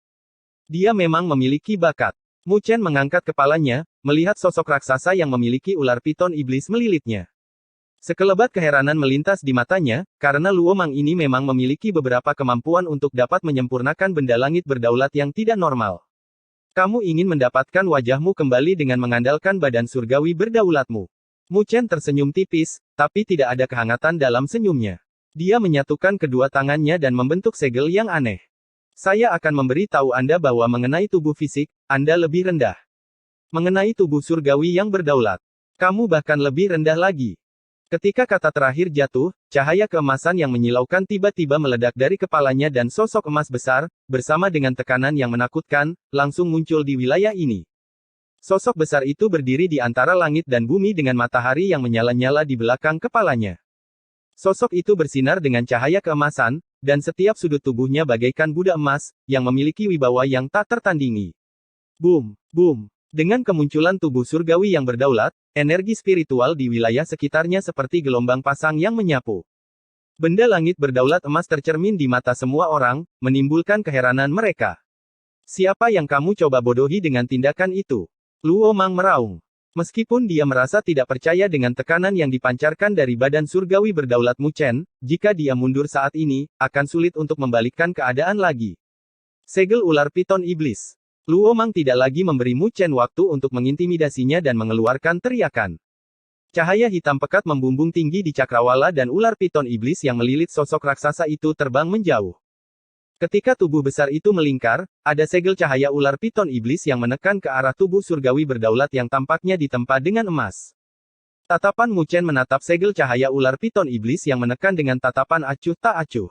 Dia memang memiliki bakat. Mu Chen mengangkat kepalanya, melihat sosok raksasa yang memiliki ular piton iblis melilitnya. Sekelebat keheranan melintas di matanya, karena Luo Mang ini memang memiliki beberapa kemampuan untuk dapat menyempurnakan benda langit berdaulat yang tidak normal. Kamu ingin mendapatkan wajahmu kembali dengan mengandalkan badan surgawi berdaulatmu. Mu Chen tersenyum tipis, tapi tidak ada kehangatan dalam senyumnya. Dia menyatukan kedua tangannya dan membentuk segel yang aneh. Saya akan memberi tahu Anda bahwa mengenai tubuh fisik, Anda lebih rendah. Mengenai tubuh surgawi yang berdaulat, kamu bahkan lebih rendah lagi. Ketika kata terakhir jatuh, cahaya keemasan yang menyilaukan tiba-tiba meledak dari kepalanya dan sosok emas besar, bersama dengan tekanan yang menakutkan, langsung muncul di wilayah ini. Sosok besar itu berdiri di antara langit dan bumi dengan matahari yang menyala-nyala di belakang kepalanya. Sosok itu bersinar dengan cahaya keemasan, dan setiap sudut tubuhnya bagaikan budak emas, yang memiliki wibawa yang tak tertandingi. Boom, boom. Dengan kemunculan tubuh surgawi yang berdaulat, energi spiritual di wilayah sekitarnya seperti gelombang pasang yang menyapu. Benda langit berdaulat emas tercermin di mata semua orang, menimbulkan keheranan mereka. Siapa yang kamu coba bodohi dengan tindakan itu? Luo Mang meraung. Meskipun dia merasa tidak percaya dengan tekanan yang dipancarkan dari badan surgawi berdaulat Mu Chen, jika dia mundur saat ini, akan sulit untuk membalikkan keadaan lagi. Segel ular piton iblis. Luo Mang tidak lagi memberi Mu Chen waktu untuk mengintimidasinya dan mengeluarkan teriakan. Cahaya hitam pekat membumbung tinggi di cakrawala dan ular piton iblis yang melilit sosok raksasa itu terbang menjauh. Ketika tubuh besar itu melingkar, ada segel cahaya ular piton iblis yang menekan ke arah tubuh surgawi berdaulat yang tampaknya ditempa dengan emas. Tatapan Mu Chen menatap segel cahaya ular piton iblis yang menekan dengan tatapan acuh tak acuh.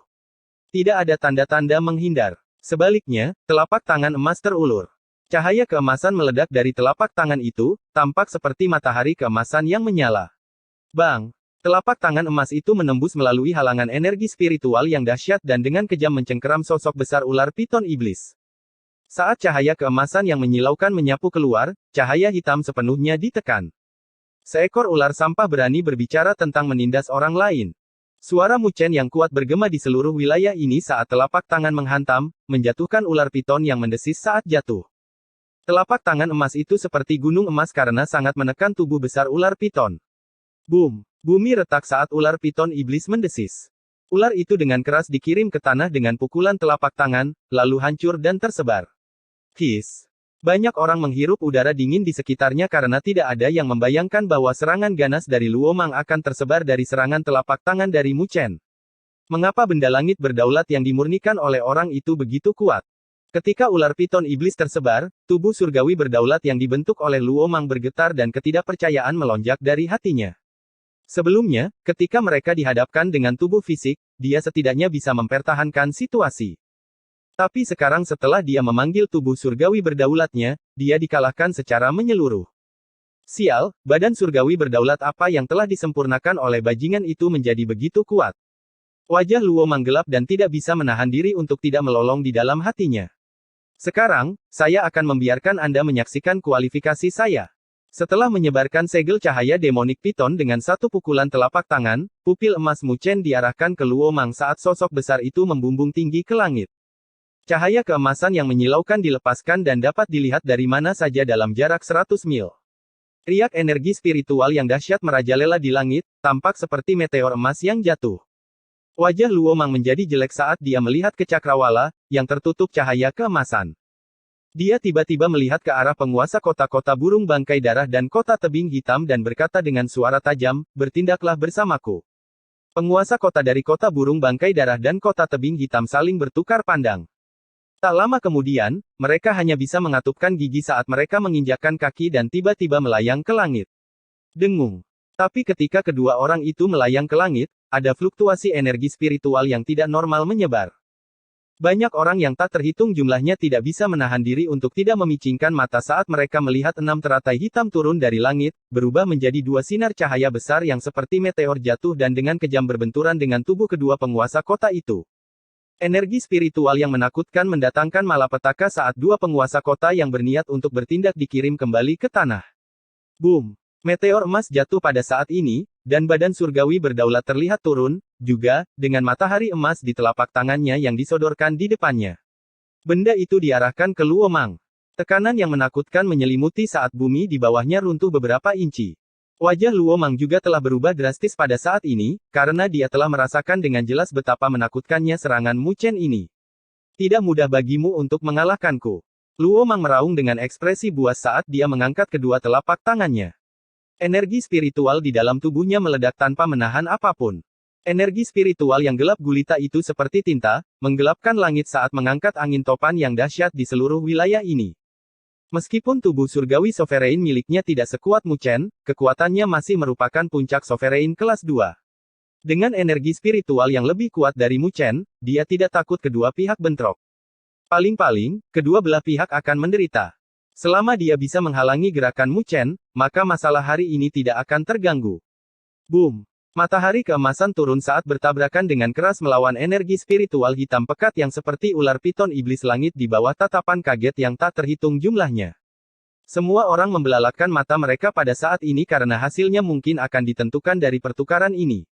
Tidak ada tanda-tanda menghindar. Sebaliknya, telapak tangan emas terulur. Cahaya keemasan meledak dari telapak tangan itu, tampak seperti matahari keemasan yang menyala. Bang! Telapak tangan emas itu menembus melalui halangan energi spiritual yang dahsyat dan dengan kejam mencengkeram sosok besar ular piton iblis. Saat cahaya keemasan yang menyilaukan menyapu keluar, cahaya hitam sepenuhnya ditekan. Seekor ular sampah berani berbicara tentang menindas orang lain. Suara Mu Chen yang kuat bergema di seluruh wilayah ini saat telapak tangan menghantam, menjatuhkan ular piton yang mendesis saat jatuh. Telapak tangan emas itu seperti gunung emas karena sangat menekan tubuh besar ular piton. Boom! Bumi retak saat ular piton iblis mendesis. Ular itu dengan keras dikirim ke tanah dengan pukulan telapak tangan, lalu hancur dan tersebar. His! Banyak orang menghirup udara dingin di sekitarnya karena tidak ada yang membayangkan bahwa serangan ganas dari Luo Mang akan tersebar dari serangan telapak tangan dari Mu Chen. Mengapa benda langit berdaulat yang dimurnikan oleh orang itu begitu kuat? Ketika ular piton iblis tersebar, tubuh surgawi berdaulat yang dibentuk oleh Luo Mang bergetar dan ketidakpercayaan melonjak dari hatinya. Sebelumnya, ketika mereka dihadapkan dengan tubuh fisik, dia setidaknya bisa mempertahankan situasi. Tapi sekarang setelah dia memanggil tubuh surgawi berdaulatnya, dia dikalahkan secara menyeluruh. Sial, badan surgawi berdaulat apa yang telah disempurnakan oleh bajingan itu menjadi begitu kuat. Wajah Luo Mang gelap dan tidak bisa menahan diri untuk tidak melolong di dalam hatinya. Sekarang, saya akan membiarkan Anda menyaksikan kualifikasi saya. Setelah menyebarkan segel cahaya demonik piton dengan satu pukulan telapak tangan, pupil emas Mu Chen diarahkan ke Luo Mang saat sosok besar itu membumbung tinggi ke langit. Cahaya keemasan yang menyilaukan dilepaskan dan dapat dilihat dari mana saja dalam jarak 100 mil. Riak energi spiritual yang dahsyat merajalela di langit, tampak seperti meteor emas yang jatuh. Wajah Luo Mang menjadi jelek saat dia melihat ke cakrawala, yang tertutup cahaya keemasan. Dia tiba-tiba melihat ke arah penguasa kota-kota burung bangkai darah dan kota tebing hitam dan berkata dengan suara tajam, "Bertindaklah bersamaku." Penguasa kota dari kota burung bangkai darah dan kota tebing hitam saling bertukar pandang. Tak lama kemudian, mereka hanya bisa mengatupkan gigi saat mereka menginjakkan kaki dan tiba-tiba melayang ke langit. Dengung. Tapi ketika kedua orang itu melayang ke langit, ada fluktuasi energi spiritual yang tidak normal menyebar. Banyak orang yang tak terhitung jumlahnya tidak bisa menahan diri untuk tidak memicingkan mata saat mereka melihat 6 teratai hitam turun dari langit, berubah menjadi 2 sinar cahaya besar yang seperti meteor jatuh dan dengan kejam berbenturan dengan tubuh kedua penguasa kota itu. Energi spiritual yang menakutkan mendatangkan malapetaka saat 2 penguasa kota yang berniat untuk bertindak dikirim kembali ke tanah. Boom! Meteor emas jatuh pada saat ini, dan badan surgawi berdaulat terlihat turun, juga, dengan matahari emas di telapak tangannya yang disodorkan di depannya. Benda itu diarahkan ke Luo Mang. Tekanan yang menakutkan menyelimuti saat bumi di bawahnya runtuh beberapa inci. Wajah Luo Mang juga telah berubah drastis pada saat ini, karena dia telah merasakan dengan jelas betapa menakutkannya serangan Mu Chen ini. Tidak mudah bagimu untuk mengalahkanku. Luo Mang meraung dengan ekspresi buas saat dia mengangkat kedua telapak tangannya. Energi spiritual di dalam tubuhnya meledak tanpa menahan apapun. Energi spiritual yang gelap gulita itu seperti tinta, menggelapkan langit saat mengangkat angin topan yang dahsyat di seluruh wilayah ini. Meskipun tubuh surgawi sovereign miliknya tidak sekuat Mu Chen, kekuatannya masih merupakan puncak sovereign kelas 2. Dengan energi spiritual yang lebih kuat dari Mu Chen, dia tidak takut kedua pihak bentrok. Paling-paling, kedua belah pihak akan menderita. Selama dia bisa menghalangi gerakan Mu Chen, maka masalah hari ini tidak akan terganggu. Boom! Matahari keemasan turun saat bertabrakan dengan keras melawan energi spiritual hitam pekat yang seperti ular piton iblis langit di bawah tatapan kaget yang tak terhitung jumlahnya. Semua orang membelalakkan mata mereka pada saat ini karena hasilnya mungkin akan ditentukan dari pertukaran ini.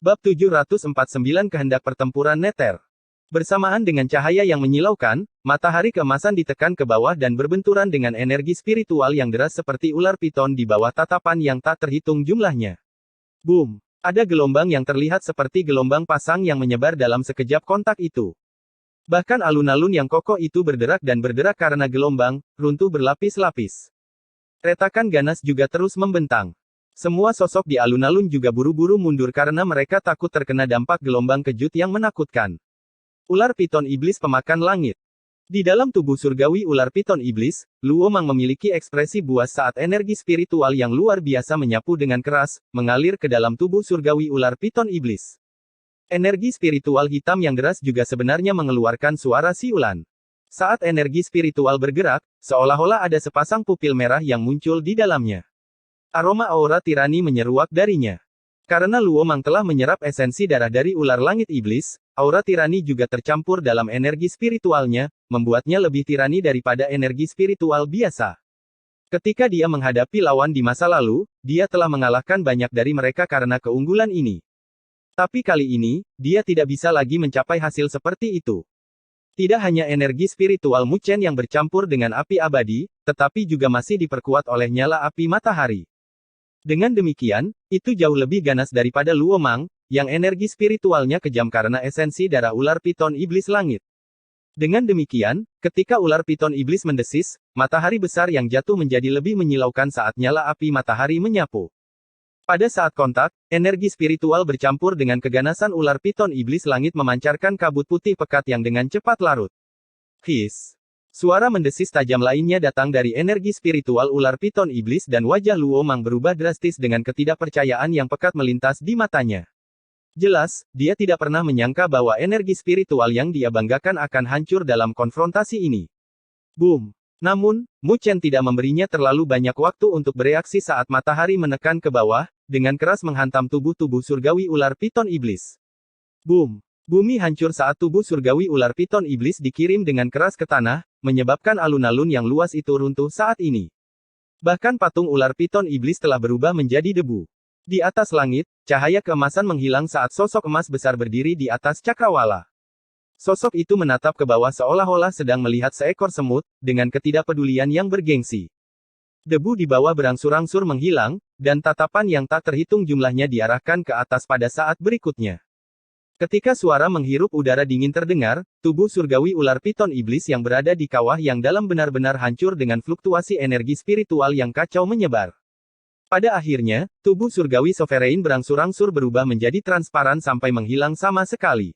Bab 749 Kehendak Pertempuran Nether. Bersamaan dengan cahaya yang menyilaukan, matahari keemasan ditekan ke bawah dan berbenturan dengan energi spiritual yang deras seperti ular piton di bawah tatapan yang tak terhitung jumlahnya. Boom! Ada gelombang yang terlihat seperti gelombang pasang yang menyebar dalam sekejap kontak itu. Bahkan alun-alun yang kokoh itu berderak dan berderak karena gelombang, runtuh berlapis-lapis. Retakan ganas juga terus membentang. Semua sosok di alun-alun juga buru-buru mundur karena mereka takut terkena dampak gelombang kejut yang menakutkan. Ular piton iblis pemakan langit. Di dalam tubuh surgawi ular piton iblis, Luo Mang memiliki ekspresi buas saat energi spiritual yang luar biasa menyapu dengan keras, mengalir ke dalam tubuh surgawi ular piton iblis. Energi spiritual hitam yang deras juga sebenarnya mengeluarkan suara siulan. Saat energi spiritual bergerak, seolah-olah ada sepasang pupil merah yang muncul di dalamnya. Aroma aura tirani menyeruak darinya. Karena Luo Mang telah menyerap esensi darah dari ular langit iblis, aura tirani juga tercampur dalam energi spiritualnya, membuatnya lebih tirani daripada energi spiritual biasa. Ketika dia menghadapi lawan di masa lalu, dia telah mengalahkan banyak dari mereka karena keunggulan ini. Tapi kali ini, dia tidak bisa lagi mencapai hasil seperti itu. Tidak hanya energi spiritual Mu Chen yang bercampur dengan api abadi, tetapi juga masih diperkuat oleh nyala api matahari. Dengan demikian, itu jauh lebih ganas daripada Luo Mang, yang energi spiritualnya kejam karena esensi darah ular piton iblis langit. Dengan demikian, ketika ular piton iblis mendesis, matahari besar yang jatuh menjadi lebih menyilaukan saat nyala api matahari menyapu. Pada saat kontak, energi spiritual bercampur dengan keganasan ular piton iblis langit memancarkan kabut putih pekat yang dengan cepat larut. Hiss! Suara mendesis tajam lainnya datang dari energi spiritual ular piton iblis dan wajah Luo Mang berubah drastis dengan ketidakpercayaan yang pekat melintas di matanya. Jelas, dia tidak pernah menyangka bahwa energi spiritual yang dia banggakan akan hancur dalam konfrontasi ini. Boom! Namun, Mu Chen tidak memberinya terlalu banyak waktu untuk bereaksi saat matahari menekan ke bawah, dengan keras menghantam tubuh-tubuh surgawi ular piton iblis. Boom! Bumi hancur saat tubuh surgawi ular piton iblis dikirim dengan keras ke tanah, menyebabkan alun-alun yang luas itu runtuh saat ini. Bahkan patung ular piton iblis telah berubah menjadi debu. Di atas langit, cahaya keemasan menghilang saat sosok emas besar berdiri di atas cakrawala. Sosok itu menatap ke bawah seolah-olah sedang melihat seekor semut, dengan ketidakpedulian yang bergengsi. Debu di bawah berangsur-angsur menghilang, dan tatapan yang tak terhitung jumlahnya diarahkan ke atas pada saat berikutnya. Ketika suara menghirup udara dingin terdengar, tubuh surgawi ular piton iblis yang berada di kawah yang dalam benar-benar hancur dengan fluktuasi energi spiritual yang kacau menyebar. Pada akhirnya, tubuh surgawi sovereign berangsur-angsur berubah menjadi transparan sampai menghilang sama sekali.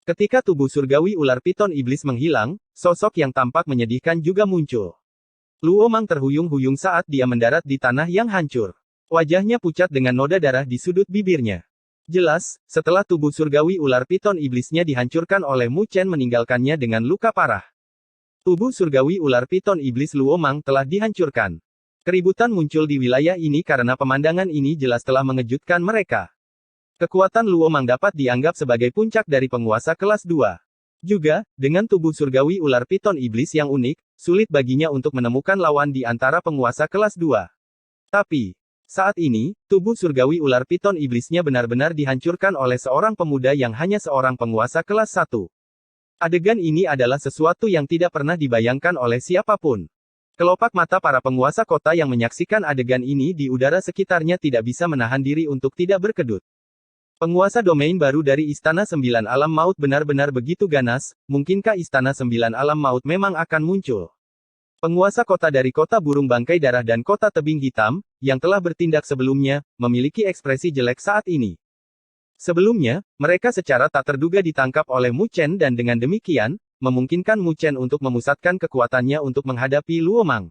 Ketika tubuh surgawi ular piton iblis menghilang, sosok yang tampak menyedihkan juga muncul. Luo Mang terhuyung-huyung saat dia mendarat di tanah yang hancur. Wajahnya pucat dengan noda darah di sudut bibirnya. Jelas, setelah tubuh surgawi ular piton iblisnya dihancurkan oleh Mu Chen meninggalkannya dengan luka parah. Tubuh surgawi ular piton iblis Luo Mang telah dihancurkan. Keributan muncul di wilayah ini karena pemandangan ini jelas telah mengejutkan mereka. Kekuatan Luo Mang dapat dianggap sebagai puncak dari penguasa kelas 2. Juga, dengan tubuh surgawi ular piton iblis yang unik, sulit baginya untuk menemukan lawan di antara penguasa kelas 2. Tapi, saat ini, tubuh surgawi ular piton iblisnya benar-benar dihancurkan oleh seorang pemuda yang hanya seorang penguasa kelas 1. Adegan ini adalah sesuatu yang tidak pernah dibayangkan oleh siapapun. Kelopak mata para penguasa kota yang menyaksikan adegan ini di udara sekitarnya tidak bisa menahan diri untuk tidak berkedut. Penguasa domain baru dari Istana Sembilan Alam Maut benar-benar begitu ganas, mungkinkah Istana Sembilan Alam Maut memang akan muncul? Penguasa kota dari Kota Burung Bangkai Darah dan Kota Tebing Hitam, yang telah bertindak sebelumnya, memiliki ekspresi jelek saat ini. Sebelumnya, mereka secara tak terduga ditangkap oleh Mu Chen dan dengan demikian, memungkinkan Mu Chen untuk memusatkan kekuatannya untuk menghadapi Luo Mang.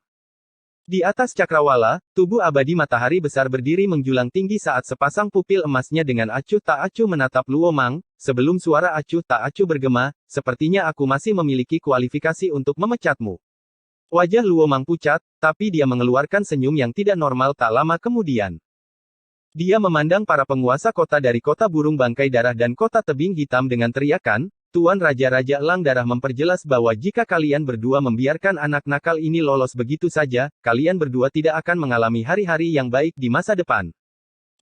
Di atas cakrawala, tubuh abadi matahari besar berdiri menjulang tinggi saat sepasang pupil emasnya dengan acuh tak acuh menatap Luo Mang, sebelum suara acuh tak acuh bergema, sepertinya aku masih memiliki kualifikasi untuk memecatmu. Wajah Luo Mang pucat, tapi dia mengeluarkan senyum yang tidak normal tak lama kemudian. Dia memandang para penguasa kota dari Kota Burung Bangkai Darah dan Kota Tebing Hitam dengan teriakan, Tuan Raja-Raja Elang Darah memperjelas bahwa jika kalian berdua membiarkan anak nakal ini lolos begitu saja, kalian berdua tidak akan mengalami hari-hari yang baik di masa depan.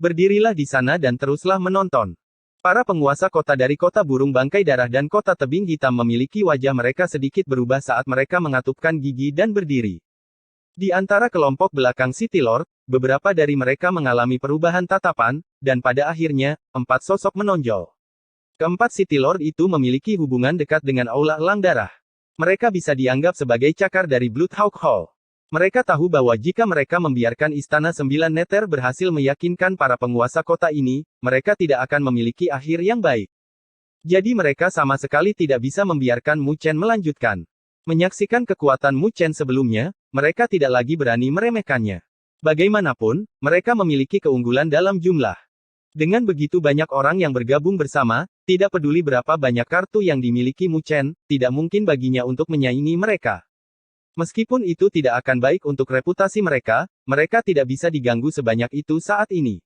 Berdirilah di sana dan teruslah menonton. Para penguasa kota dari Kota Burung Bangkai Darah dan Kota Tebing Hitam memiliki wajah mereka sedikit berubah saat mereka mengatupkan gigi dan berdiri. Di antara kelompok belakang City Lord, beberapa dari mereka mengalami perubahan tatapan, dan pada akhirnya, 4 sosok menonjol. Keempat City Lord itu memiliki hubungan dekat dengan Aula Elang Darah. Mereka bisa dianggap sebagai cakar dari Bloodhawk Hall. Mereka tahu bahwa jika mereka membiarkan Istana Sembilan Neter berhasil meyakinkan para penguasa kota ini, mereka tidak akan memiliki akhir yang baik. Jadi mereka sama sekali tidak bisa membiarkan Mu Chen melanjutkan. Menyaksikan kekuatan Mu Chen sebelumnya, mereka tidak lagi berani meremehkannya. Bagaimanapun, mereka memiliki keunggulan dalam jumlah. Dengan begitu banyak orang yang bergabung bersama, tidak peduli berapa banyak kartu yang dimiliki Mu Chen, tidak mungkin baginya untuk menyaingi mereka. Meskipun itu tidak akan baik untuk reputasi mereka, mereka tidak bisa diganggu sebanyak itu saat ini.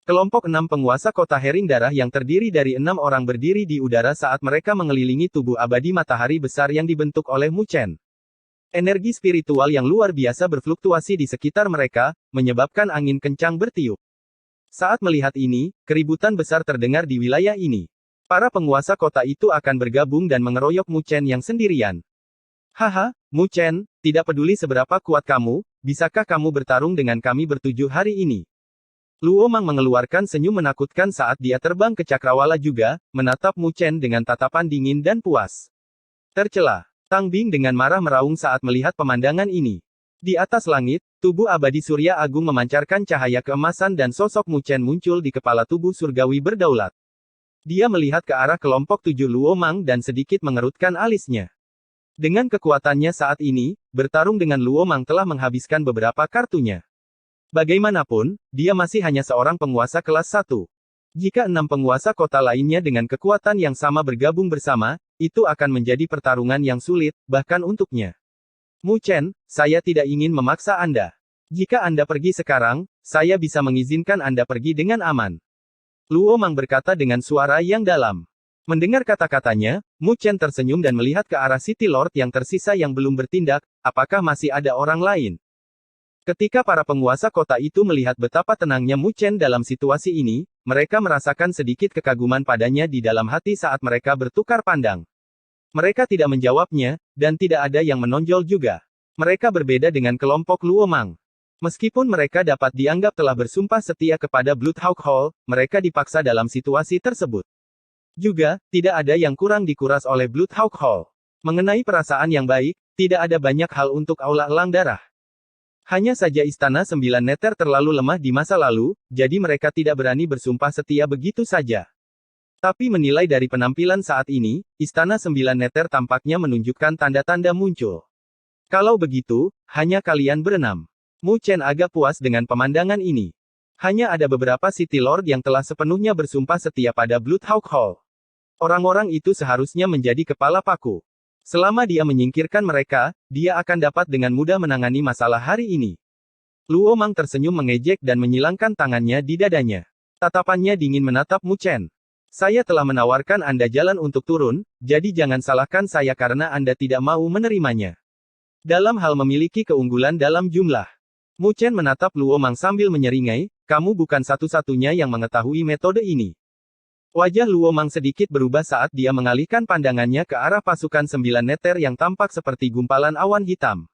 Kelompok 6 penguasa kota Hering Darah yang terdiri dari 6 orang berdiri di udara saat mereka mengelilingi tubuh abadi matahari besar yang dibentuk oleh Mu Chen. Energi spiritual yang luar biasa berfluktuasi di sekitar mereka, menyebabkan angin kencang bertiup. Saat melihat ini, keributan besar terdengar di wilayah ini. Para penguasa kota itu akan bergabung dan mengeroyok Mu Chen yang sendirian. Haha, Mu Chen, tidak peduli seberapa kuat kamu, bisakah kamu bertarung dengan kami bertujuh hari ini? Luo Mang mengeluarkan senyum menakutkan saat dia terbang ke cakrawala juga, menatap Mu Chen dengan tatapan dingin dan puas. Tercela. Tang Bing dengan marah meraung saat melihat pemandangan ini. Di atas langit, tubuh abadi Surya Agung memancarkan cahaya keemasan dan sosok Mu Chen muncul di kepala tubuh surgawi berdaulat. Dia melihat ke arah kelompok 7 Luo Mang dan sedikit mengerutkan alisnya. Dengan kekuatannya saat ini, bertarung dengan Luo Mang telah menghabiskan beberapa kartunya. Bagaimanapun, dia masih hanya seorang penguasa kelas 1. Jika 6 penguasa kota lainnya dengan kekuatan yang sama bergabung bersama, itu akan menjadi pertarungan yang sulit, bahkan untuknya. Mu Chen, saya tidak ingin memaksa Anda. Jika Anda pergi sekarang, saya bisa mengizinkan Anda pergi dengan aman. Luo Mang berkata dengan suara yang dalam. Mendengar kata-katanya, Mu Chen tersenyum dan melihat ke arah City Lord yang tersisa yang belum bertindak, apakah masih ada orang lain? Ketika para penguasa kota itu melihat betapa tenangnya Mu Chen dalam situasi ini, mereka merasakan sedikit kekaguman padanya di dalam hati saat mereka bertukar pandang. Mereka tidak menjawabnya, dan tidak ada yang menonjol juga. Mereka berbeda dengan kelompok Luo Mang. Meskipun mereka dapat dianggap telah bersumpah setia kepada Bloodhawk Hall, mereka dipaksa dalam situasi tersebut. Juga, tidak ada yang kurang dikuras oleh Bloodhawk Hall. Mengenai perasaan yang baik, tidak ada banyak hal untuk Aula Elang Darah. Hanya saja Istana Sembilan Neter terlalu lemah di masa lalu, jadi mereka tidak berani bersumpah setia begitu saja. Tapi menilai dari penampilan saat ini, Istana Sembilan Neter tampaknya menunjukkan tanda-tanda muncul. Kalau begitu, hanya kalian berenam. Mu Chen agak puas dengan pemandangan ini. Hanya ada beberapa City Lord yang telah sepenuhnya bersumpah setia pada Bloodhawk Hall. Orang-orang itu seharusnya menjadi kepala paku. Selama dia menyingkirkan mereka, dia akan dapat dengan mudah menangani masalah hari ini. Luo Mang tersenyum mengejek dan menyilangkan tangannya di dadanya. Tatapannya dingin menatap Mu Chen. Saya telah menawarkan Anda jalan untuk turun, jadi jangan salahkan saya karena Anda tidak mau menerimanya. Dalam hal memiliki keunggulan dalam jumlah. Mu Chen menatap Luo Mang sambil menyeringai, kamu bukan satu-satunya yang mengetahui metode ini. Wajah Luo Mang sedikit berubah saat dia mengalihkan pandangannya ke arah pasukan 9 neter yang tampak seperti gumpalan awan hitam.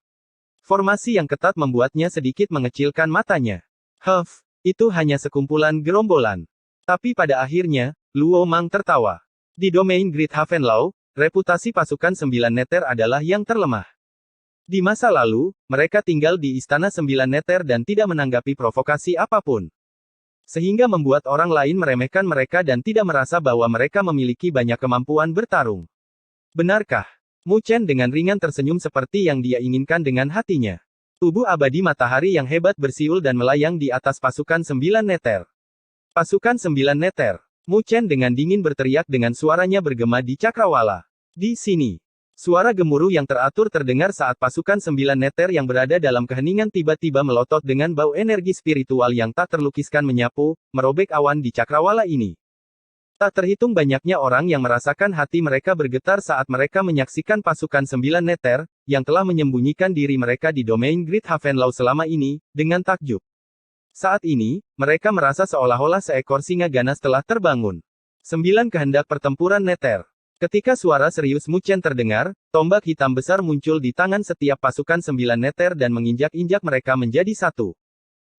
Formasi yang ketat membuatnya sedikit mengecilkan matanya. Huff, itu hanya sekumpulan gerombolan. Tapi pada akhirnya, Luo Mang tertawa. Di domain Great Havenlaw, reputasi pasukan 9 Neter adalah yang terlemah. Di masa lalu, mereka tinggal di Istana 9 Neter dan tidak menanggapi provokasi apapun. Sehingga membuat orang lain meremehkan mereka dan tidak merasa bahwa mereka memiliki banyak kemampuan bertarung. Benarkah? Mu Chen dengan ringan tersenyum seperti yang dia inginkan dengan hatinya. Tubuh abadi matahari yang hebat bersiul dan melayang di atas pasukan 9 Neter. Pasukan 9 Neter. Mu Chen dengan dingin berteriak dengan suaranya bergema di cakrawala. Di sini. Suara gemuruh yang teratur terdengar saat pasukan 9 Neter yang berada dalam keheningan tiba-tiba melotot dengan bau energi spiritual yang tak terlukiskan menyapu, merobek awan di cakrawala ini. Tak terhitung banyaknya orang yang merasakan hati mereka bergetar saat mereka menyaksikan pasukan 9 Neter, yang telah menyembunyikan diri mereka di domain Great Havenlaw selama ini, dengan takjub. Saat ini, mereka merasa seolah-olah seekor singa ganas telah terbangun. 9 kehendak pertempuran Neter. Ketika suara serius Mu Chen terdengar, tombak hitam besar muncul di tangan setiap pasukan 9 Neter dan menginjak-injak mereka menjadi satu.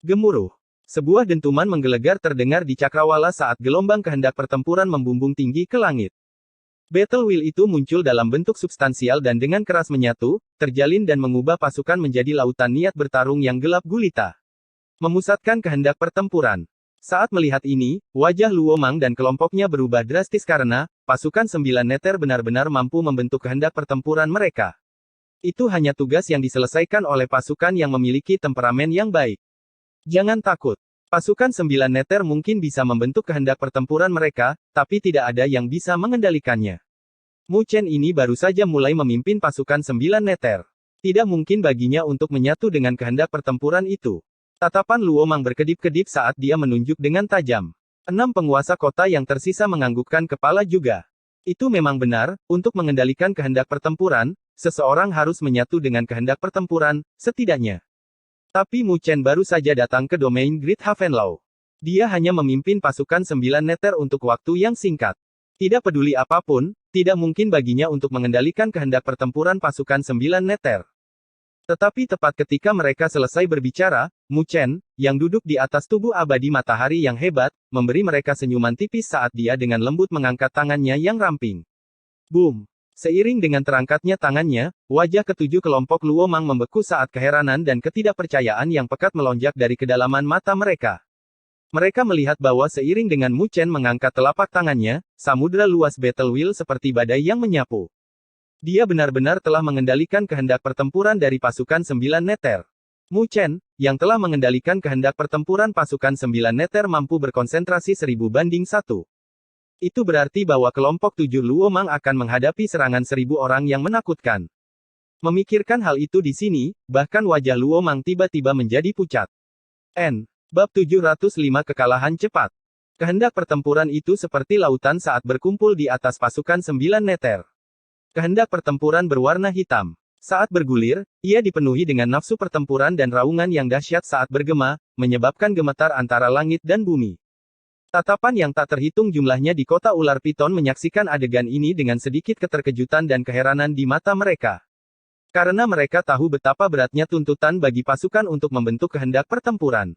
Gemuruh. Sebuah dentuman menggelegar terdengar di cakrawala saat gelombang kehendak pertempuran membumbung tinggi ke langit. Battle Wheel itu muncul dalam bentuk substansial dan dengan keras menyatu, terjalin dan mengubah pasukan menjadi lautan niat bertarung yang gelap gulita. Memusatkan kehendak pertempuran. Saat melihat ini, wajah Luo Mang dan kelompoknya berubah drastis karena, pasukan 9 Neter benar-benar mampu membentuk kehendak pertempuran mereka. Itu hanya tugas yang diselesaikan oleh pasukan yang memiliki temperamen yang baik. Jangan takut. Pasukan 9 Neter mungkin bisa membentuk kehendak pertempuran mereka, tapi tidak ada yang bisa mengendalikannya. Mu Chen ini baru saja mulai memimpin pasukan 9 Neter. Tidak mungkin baginya untuk menyatu dengan kehendak pertempuran itu. Tatapan Luo Mang berkedip-kedip saat dia menunjuk dengan tajam. 6 penguasa kota yang tersisa menganggukkan kepala juga. Itu memang benar, untuk mengendalikan kehendak pertempuran, seseorang harus menyatu dengan kehendak pertempuran, setidaknya. Tapi Mu Chen baru saja datang ke domain Great Havenlaw. Dia hanya memimpin pasukan 9 Neter untuk waktu yang singkat. Tidak peduli apapun, tidak mungkin baginya untuk mengendalikan kehendak pertempuran pasukan 9 Neter. Tetapi tepat ketika mereka selesai berbicara, Mu Chen, yang duduk di atas tubuh abadi matahari yang hebat, memberi mereka senyuman tipis saat dia dengan lembut mengangkat tangannya yang ramping. Boom! Seiring dengan terangkatnya tangannya, wajah ketujuh kelompok Luo Mang membeku saat keheranan dan ketidakpercayaan yang pekat melonjak dari kedalaman mata mereka. Mereka melihat bahwa seiring dengan Mu Chen mengangkat telapak tangannya, samudera luas Battle Wheel seperti badai yang menyapu. Dia benar-benar telah mengendalikan kehendak pertempuran dari pasukan 9 Neter. Mu Chen, yang telah mengendalikan kehendak pertempuran pasukan 9 Neter mampu berkonsentrasi 1000 banding 1. Itu berarti bahwa kelompok 7 Luo Mang akan menghadapi serangan 1000 orang yang menakutkan. Memikirkan hal itu di sini, bahkan wajah Luo Mang tiba-tiba menjadi pucat. Bab 705 Kekalahan Cepat. Kehendak pertempuran itu seperti lautan saat berkumpul di atas pasukan 9 Neter. Kehendak pertempuran berwarna hitam. Saat bergulir, ia dipenuhi dengan nafsu pertempuran dan raungan yang dahsyat saat bergema, menyebabkan gemetar antara langit dan bumi. Tatapan yang tak terhitung jumlahnya di kota ular piton menyaksikan adegan ini dengan sedikit keterkejutan dan keheranan di mata mereka. Karena mereka tahu betapa beratnya tuntutan bagi pasukan untuk membentuk kehendak pertempuran.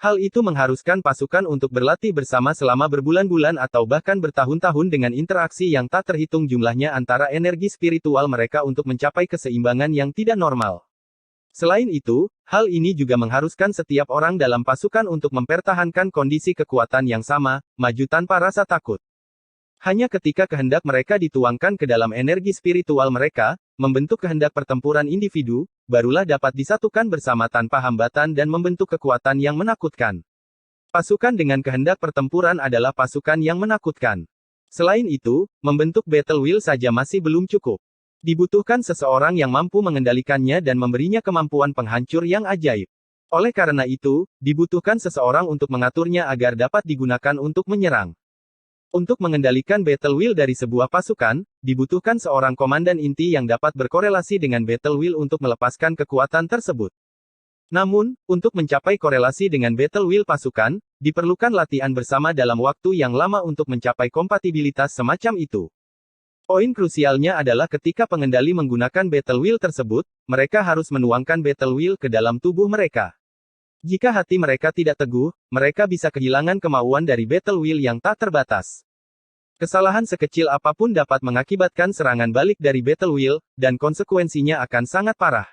Hal itu mengharuskan pasukan untuk berlatih bersama selama berbulan-bulan atau bahkan bertahun-tahun dengan interaksi yang tak terhitung jumlahnya antara energi spiritual mereka untuk mencapai keseimbangan yang tidak normal. Selain itu, hal ini juga mengharuskan setiap orang dalam pasukan untuk mempertahankan kondisi kekuatan yang sama, maju tanpa rasa takut. Hanya ketika kehendak mereka dituangkan ke dalam energi spiritual mereka, membentuk kehendak pertempuran individu, barulah dapat disatukan bersama tanpa hambatan dan membentuk kekuatan yang menakutkan. Pasukan dengan kehendak pertempuran adalah pasukan yang menakutkan. Selain itu, membentuk Battle Wheel saja masih belum cukup. Dibutuhkan seseorang yang mampu mengendalikannya dan memberinya kemampuan penghancur yang ajaib. Oleh karena itu, dibutuhkan seseorang untuk mengaturnya agar dapat digunakan untuk menyerang. Untuk mengendalikan Battle Wheel dari sebuah pasukan, dibutuhkan seorang komandan inti yang dapat berkorelasi dengan Battle Wheel untuk melepaskan kekuatan tersebut. Namun, untuk mencapai korelasi dengan Battle Wheel pasukan, diperlukan latihan bersama dalam waktu yang lama untuk mencapai kompatibilitas semacam itu. Poin krusialnya adalah ketika pengendali menggunakan Battle Wheel tersebut, mereka harus menuangkan Battle Wheel ke dalam tubuh mereka. Jika hati mereka tidak teguh, mereka bisa kehilangan kemauan dari battle will yang tak terbatas. Kesalahan sekecil apapun dapat mengakibatkan serangan balik dari battle will, dan konsekuensinya akan sangat parah.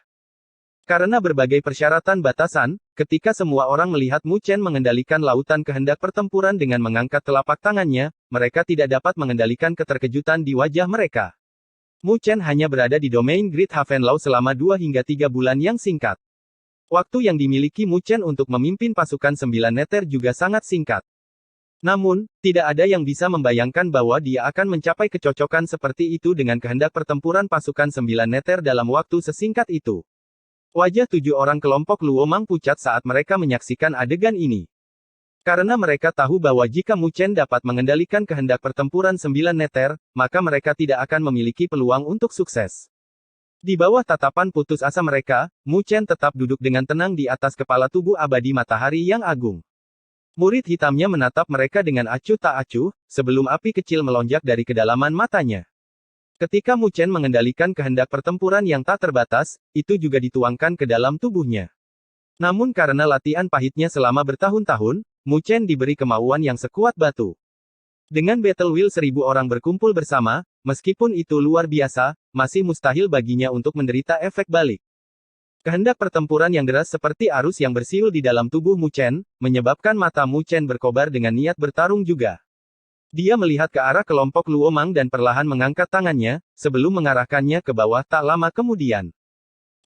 Karena berbagai persyaratan batasan, ketika semua orang melihat Mu Chen mengendalikan lautan kehendak pertempuran dengan mengangkat telapak tangannya, mereka tidak dapat mengendalikan keterkejutan di wajah mereka. Mu Chen hanya berada di domain Great Havenlau selama 2 hingga 3 bulan yang singkat. Waktu yang dimiliki Mu Chen untuk memimpin pasukan 9 neter juga sangat singkat. Namun, tidak ada yang bisa membayangkan bahwa dia akan mencapai kecocokan seperti itu dengan kehendak pertempuran pasukan 9 neter dalam waktu sesingkat itu. Wajah 7 orang kelompok Luomang pucat saat mereka menyaksikan adegan ini. Karena mereka tahu bahwa jika Mu Chen dapat mengendalikan kehendak pertempuran 9 neter, maka mereka tidak akan memiliki peluang untuk sukses. Di bawah tatapan putus asa mereka, Mu Chen tetap duduk dengan tenang di atas kepala tubuh abadi matahari yang agung. Murid hitamnya menatap mereka dengan acuh tak acuh, sebelum api kecil melonjak dari kedalaman matanya. Ketika Mu Chen mengendalikan kehendak pertempuran yang tak terbatas, itu juga dituangkan ke dalam tubuhnya. Namun karena latihan pahitnya selama bertahun-tahun, Mu Chen diberi kemauan yang sekuat batu. Dengan battle will 1000 orang berkumpul bersama, meskipun itu luar biasa, masih mustahil baginya untuk menderita efek balik. Kehendak pertempuran yang deras seperti arus yang bersiul di dalam tubuh Mu Chen, menyebabkan mata Mu Chen berkobar dengan niat bertarung juga. Dia melihat ke arah kelompok Luomang dan perlahan mengangkat tangannya, sebelum mengarahkannya ke bawah tak lama kemudian.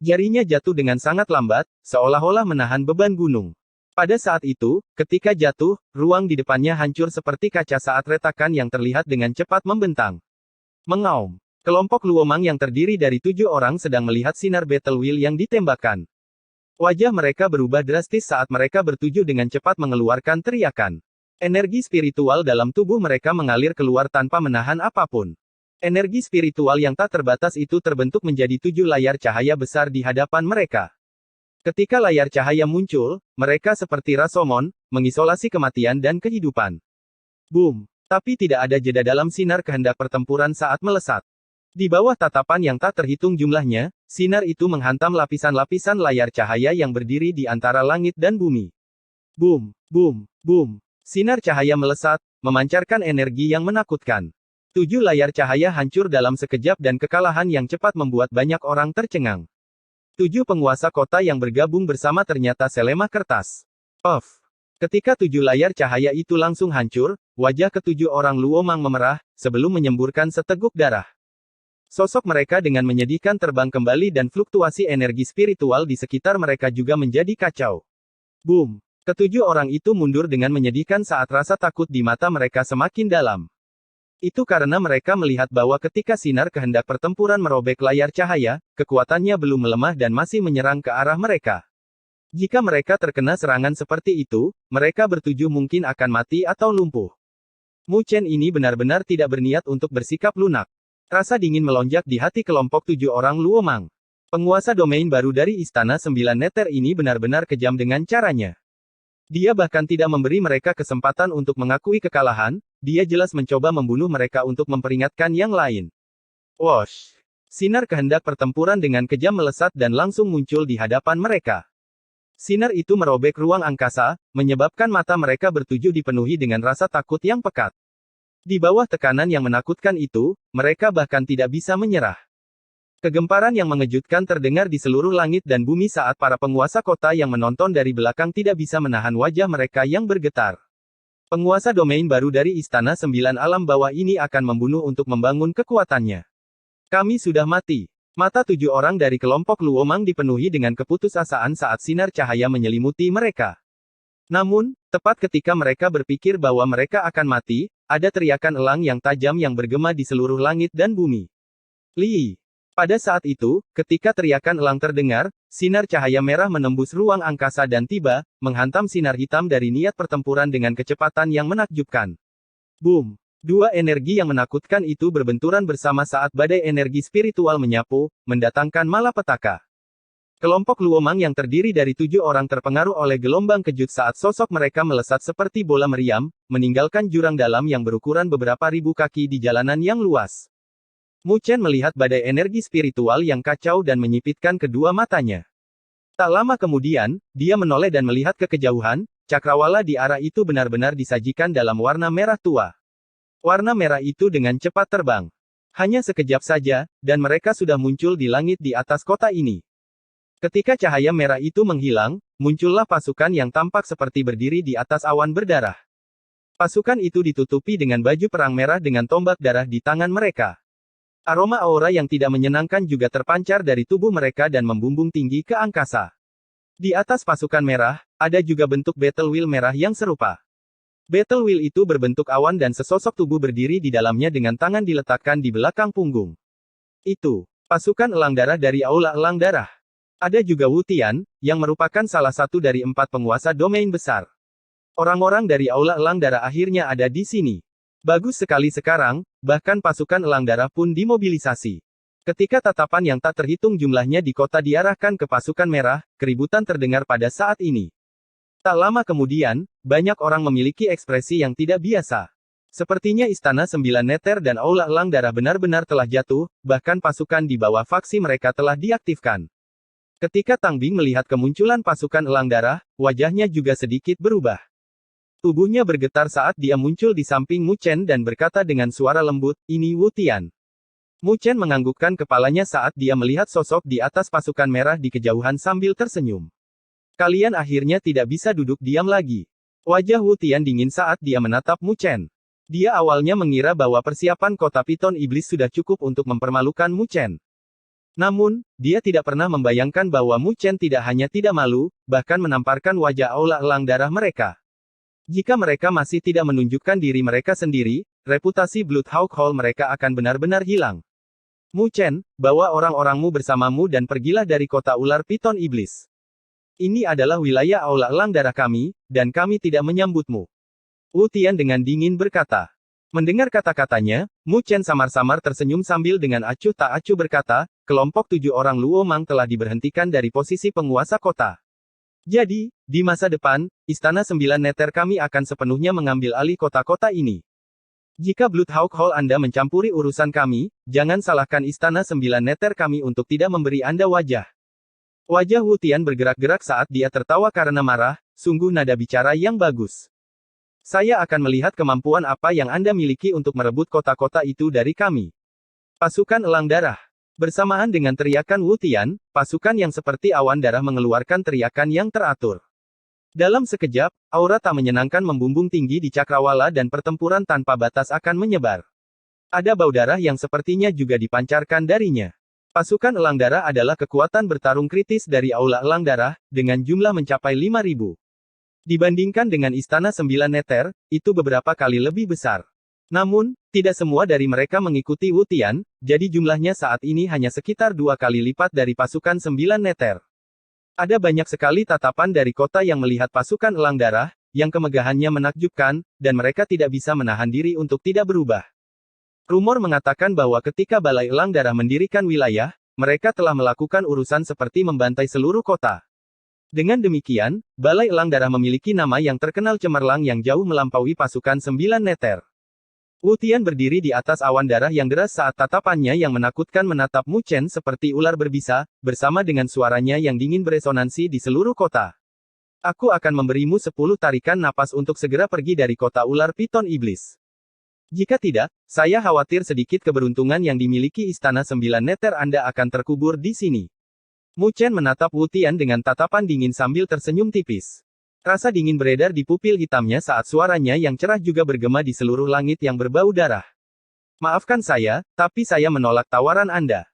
Jarinya jatuh dengan sangat lambat, seolah-olah menahan beban gunung. Pada saat itu, ketika jatuh, ruang di depannya hancur seperti kaca saat retakan yang terlihat dengan cepat membentang. Mengaum. Kelompok Luomang yang terdiri dari 7 orang sedang melihat sinar battle wheel yang ditembakkan. Wajah mereka berubah drastis saat mereka bertuju dengan cepat mengeluarkan teriakan. Energi spiritual dalam tubuh mereka mengalir keluar tanpa menahan apapun. Energi spiritual yang tak terbatas itu terbentuk menjadi 7 layar cahaya besar di hadapan mereka. Ketika layar cahaya muncul, mereka seperti Rashomon, mengisolasi kematian dan kehidupan. Boom! Tapi tidak ada jeda dalam sinar kehendak pertempuran saat melesat. Di bawah tatapan yang tak terhitung jumlahnya, sinar itu menghantam lapisan-lapisan layar cahaya yang berdiri di antara langit dan bumi. Boom! Boom! Boom! Sinar cahaya melesat, memancarkan energi yang menakutkan. 7 layar cahaya hancur dalam sekejap dan kekalahan yang cepat membuat banyak orang tercengang. 7 penguasa kota yang bergabung bersama ternyata selemah kertas. Off. Ketika 7 layar cahaya itu langsung hancur, wajah ke-7 orang Luomang memerah, sebelum menyemburkan seteguk darah. Sosok mereka dengan menyedihkan terbang kembali dan fluktuasi energi spiritual di sekitar mereka juga menjadi kacau. Boom. Ke-7 orang itu mundur dengan menyedihkan saat rasa takut di mata mereka semakin dalam. Itu karena mereka melihat bahwa ketika sinar kehendak pertempuran merobek layar cahaya, kekuatannya belum melemah dan masih menyerang ke arah mereka. Jika mereka terkena serangan seperti itu, mereka bertujuh mungkin akan mati atau lumpuh. Mu Chen ini benar-benar tidak berniat untuk bersikap lunak. Rasa dingin melonjak di hati kelompok 7 orang Luomang. Penguasa domain baru dari Istana 9 Neter ini benar-benar kejam dengan caranya. Dia bahkan tidak memberi mereka kesempatan untuk mengakui kekalahan, dia jelas mencoba membunuh mereka untuk memperingatkan yang lain. Wosh! Sinar kehendak pertempuran dengan kejam melesat dan langsung muncul di hadapan mereka. Sinar itu merobek ruang angkasa, menyebabkan mata mereka bertujuh dipenuhi dengan rasa takut yang pekat. Di bawah tekanan yang menakutkan itu, mereka bahkan tidak bisa menyerah. Kegemparan yang mengejutkan terdengar di seluruh langit dan bumi saat para penguasa kota yang menonton dari belakang tidak bisa menahan wajah mereka yang bergetar. Penguasa domain baru dari Istana 9 Alam Bawah ini akan membunuh untuk membangun kekuatannya. Kami sudah mati. Mata 7 orang dari kelompok Luomang dipenuhi dengan keputusasaan saat sinar cahaya menyelimuti mereka. Namun, tepat ketika mereka berpikir bahwa mereka akan mati, ada teriakan elang yang tajam yang bergema di seluruh langit dan bumi. Li! Pada saat itu, ketika teriakan elang terdengar, sinar cahaya merah menembus ruang angkasa dan tiba, menghantam sinar hitam dari niat pertempuran dengan kecepatan yang menakjubkan. Boom! 2 energi yang menakutkan itu berbenturan bersama saat badai energi spiritual menyapu, mendatangkan malapetaka. Kelompok Luomang yang terdiri dari 7 orang terpengaruh oleh gelombang kejut saat sosok mereka melesat seperti bola meriam, meninggalkan jurang dalam yang berukuran beberapa ribu kaki di jalanan yang luas. Mu Chen melihat badai energi spiritual yang kacau dan menyipitkan kedua matanya. Tak lama kemudian, dia menoleh dan melihat ke kejauhan, cakrawala di arah itu benar-benar disajikan dalam warna merah tua. Warna merah itu dengan cepat terbang. Hanya sekejap saja, dan mereka sudah muncul di langit di atas kota ini. Ketika cahaya merah itu menghilang, muncullah pasukan yang tampak seperti berdiri di atas awan berdarah. Pasukan itu ditutupi dengan baju perang merah dengan tombak darah di tangan mereka. Aroma aura yang tidak menyenangkan juga terpancar dari tubuh mereka dan membumbung tinggi ke angkasa. Di atas pasukan merah, ada juga bentuk battle wheel merah yang serupa. Battle wheel itu berbentuk awan dan sesosok tubuh berdiri di dalamnya dengan tangan diletakkan di belakang punggung. Itu, pasukan elang darah dari Aula Elang Darah. Ada juga Wu Tian, yang merupakan salah satu dari 4 penguasa domain besar. Orang-orang dari Aula Elang Darah akhirnya ada di sini. Bagus sekali sekarang, bahkan pasukan elang darah pun dimobilisasi. Ketika tatapan yang tak terhitung jumlahnya di kota diarahkan ke pasukan merah, keributan terdengar pada saat ini. Tak lama kemudian, banyak orang memiliki ekspresi yang tidak biasa. Sepertinya Istana 9 Neter dan Aula Elang Darah benar-benar telah jatuh, bahkan pasukan di bawah faksi mereka telah diaktifkan. Ketika Tang Bing melihat kemunculan pasukan elang darah, wajahnya juga sedikit berubah. Tubuhnya bergetar saat dia muncul di samping Mu Chen dan berkata dengan suara lembut, "Ini Wu Tian." Mu Chen menganggukkan kepalanya saat dia melihat sosok di atas pasukan merah di kejauhan sambil tersenyum. Kalian akhirnya tidak bisa duduk diam lagi. Wajah Wu Tian dingin saat dia menatap Mu Chen. Dia awalnya mengira bahwa persiapan kota Piton Iblis sudah cukup untuk mempermalukan Mu Chen. Namun, dia tidak pernah membayangkan bahwa Mu Chen tidak hanya tidak malu, bahkan menamparkan wajah Aula Elang Darah mereka. Jika mereka masih tidak menunjukkan diri mereka sendiri, reputasi Bloodhawk Hall mereka akan benar-benar hilang. Mu Chen, bawa orang-orangmu bersamamu dan pergilah dari kota ular Piton Iblis. Ini adalah wilayah Aula Elang Darah kami, dan kami tidak menyambutmu. Wu Tian dengan dingin berkata. Mendengar kata-katanya, Mu Chen samar-samar tersenyum sambil dengan acuh tak acuh berkata, kelompok 7 orang Luo Mang telah diberhentikan dari posisi penguasa kota. Jadi, di masa depan, Istana 9 Neter kami akan sepenuhnya mengambil alih kota-kota ini. Jika Bloodhawk Hall Anda mencampuri urusan kami, jangan salahkan Istana 9 Neter kami untuk tidak memberi Anda wajah. Wajah Wu Tian bergerak-gerak saat dia tertawa karena marah, sungguh nada bicara yang bagus. Saya akan melihat kemampuan apa yang Anda miliki untuk merebut kota-kota itu dari kami. Pasukan Elang Darah. Bersamaan dengan teriakan Wu Tian, pasukan yang seperti awan darah mengeluarkan teriakan yang teratur. Dalam sekejap, aura tak menyenangkan membumbung tinggi di cakrawala dan pertempuran tanpa batas akan menyebar. Ada bau darah yang sepertinya juga dipancarkan darinya. Pasukan Elang Darah adalah kekuatan bertarung kritis dari Aula Elang Darah, dengan jumlah mencapai 5.000. Dibandingkan dengan Istana 9 Neter, itu beberapa kali lebih besar. Namun, tidak semua dari mereka mengikuti Wu Tian, jadi jumlahnya saat ini hanya sekitar 2 kali lipat dari pasukan 9 Neter. Ada banyak sekali tatapan dari kota yang melihat pasukan Elang Darah, yang kemegahannya menakjubkan, dan mereka tidak bisa menahan diri untuk tidak berubah. Rumor mengatakan bahwa ketika Balai Elang Darah mendirikan wilayah, mereka telah melakukan urusan seperti membantai seluruh kota. Dengan demikian, Balai Elang Darah memiliki nama yang terkenal cemerlang yang jauh melampaui pasukan 9 Neter. Wu Tian berdiri di atas awan darah yang deras saat tatapannya yang menakutkan menatap Mu Chen seperti ular berbisa, bersama dengan suaranya yang dingin beresonansi di seluruh kota. Aku akan memberimu 10 tarikan napas untuk segera pergi dari kota ular Piton Iblis. Jika tidak, saya khawatir sedikit keberuntungan yang dimiliki Istana 9 Neter Anda akan terkubur di sini. Mu Chen menatap Wu Tian dengan tatapan dingin sambil tersenyum tipis. Rasa dingin beredar di pupil hitamnya saat suaranya yang cerah juga bergema di seluruh langit yang berbau darah. Maafkan saya, tapi saya menolak tawaran Anda.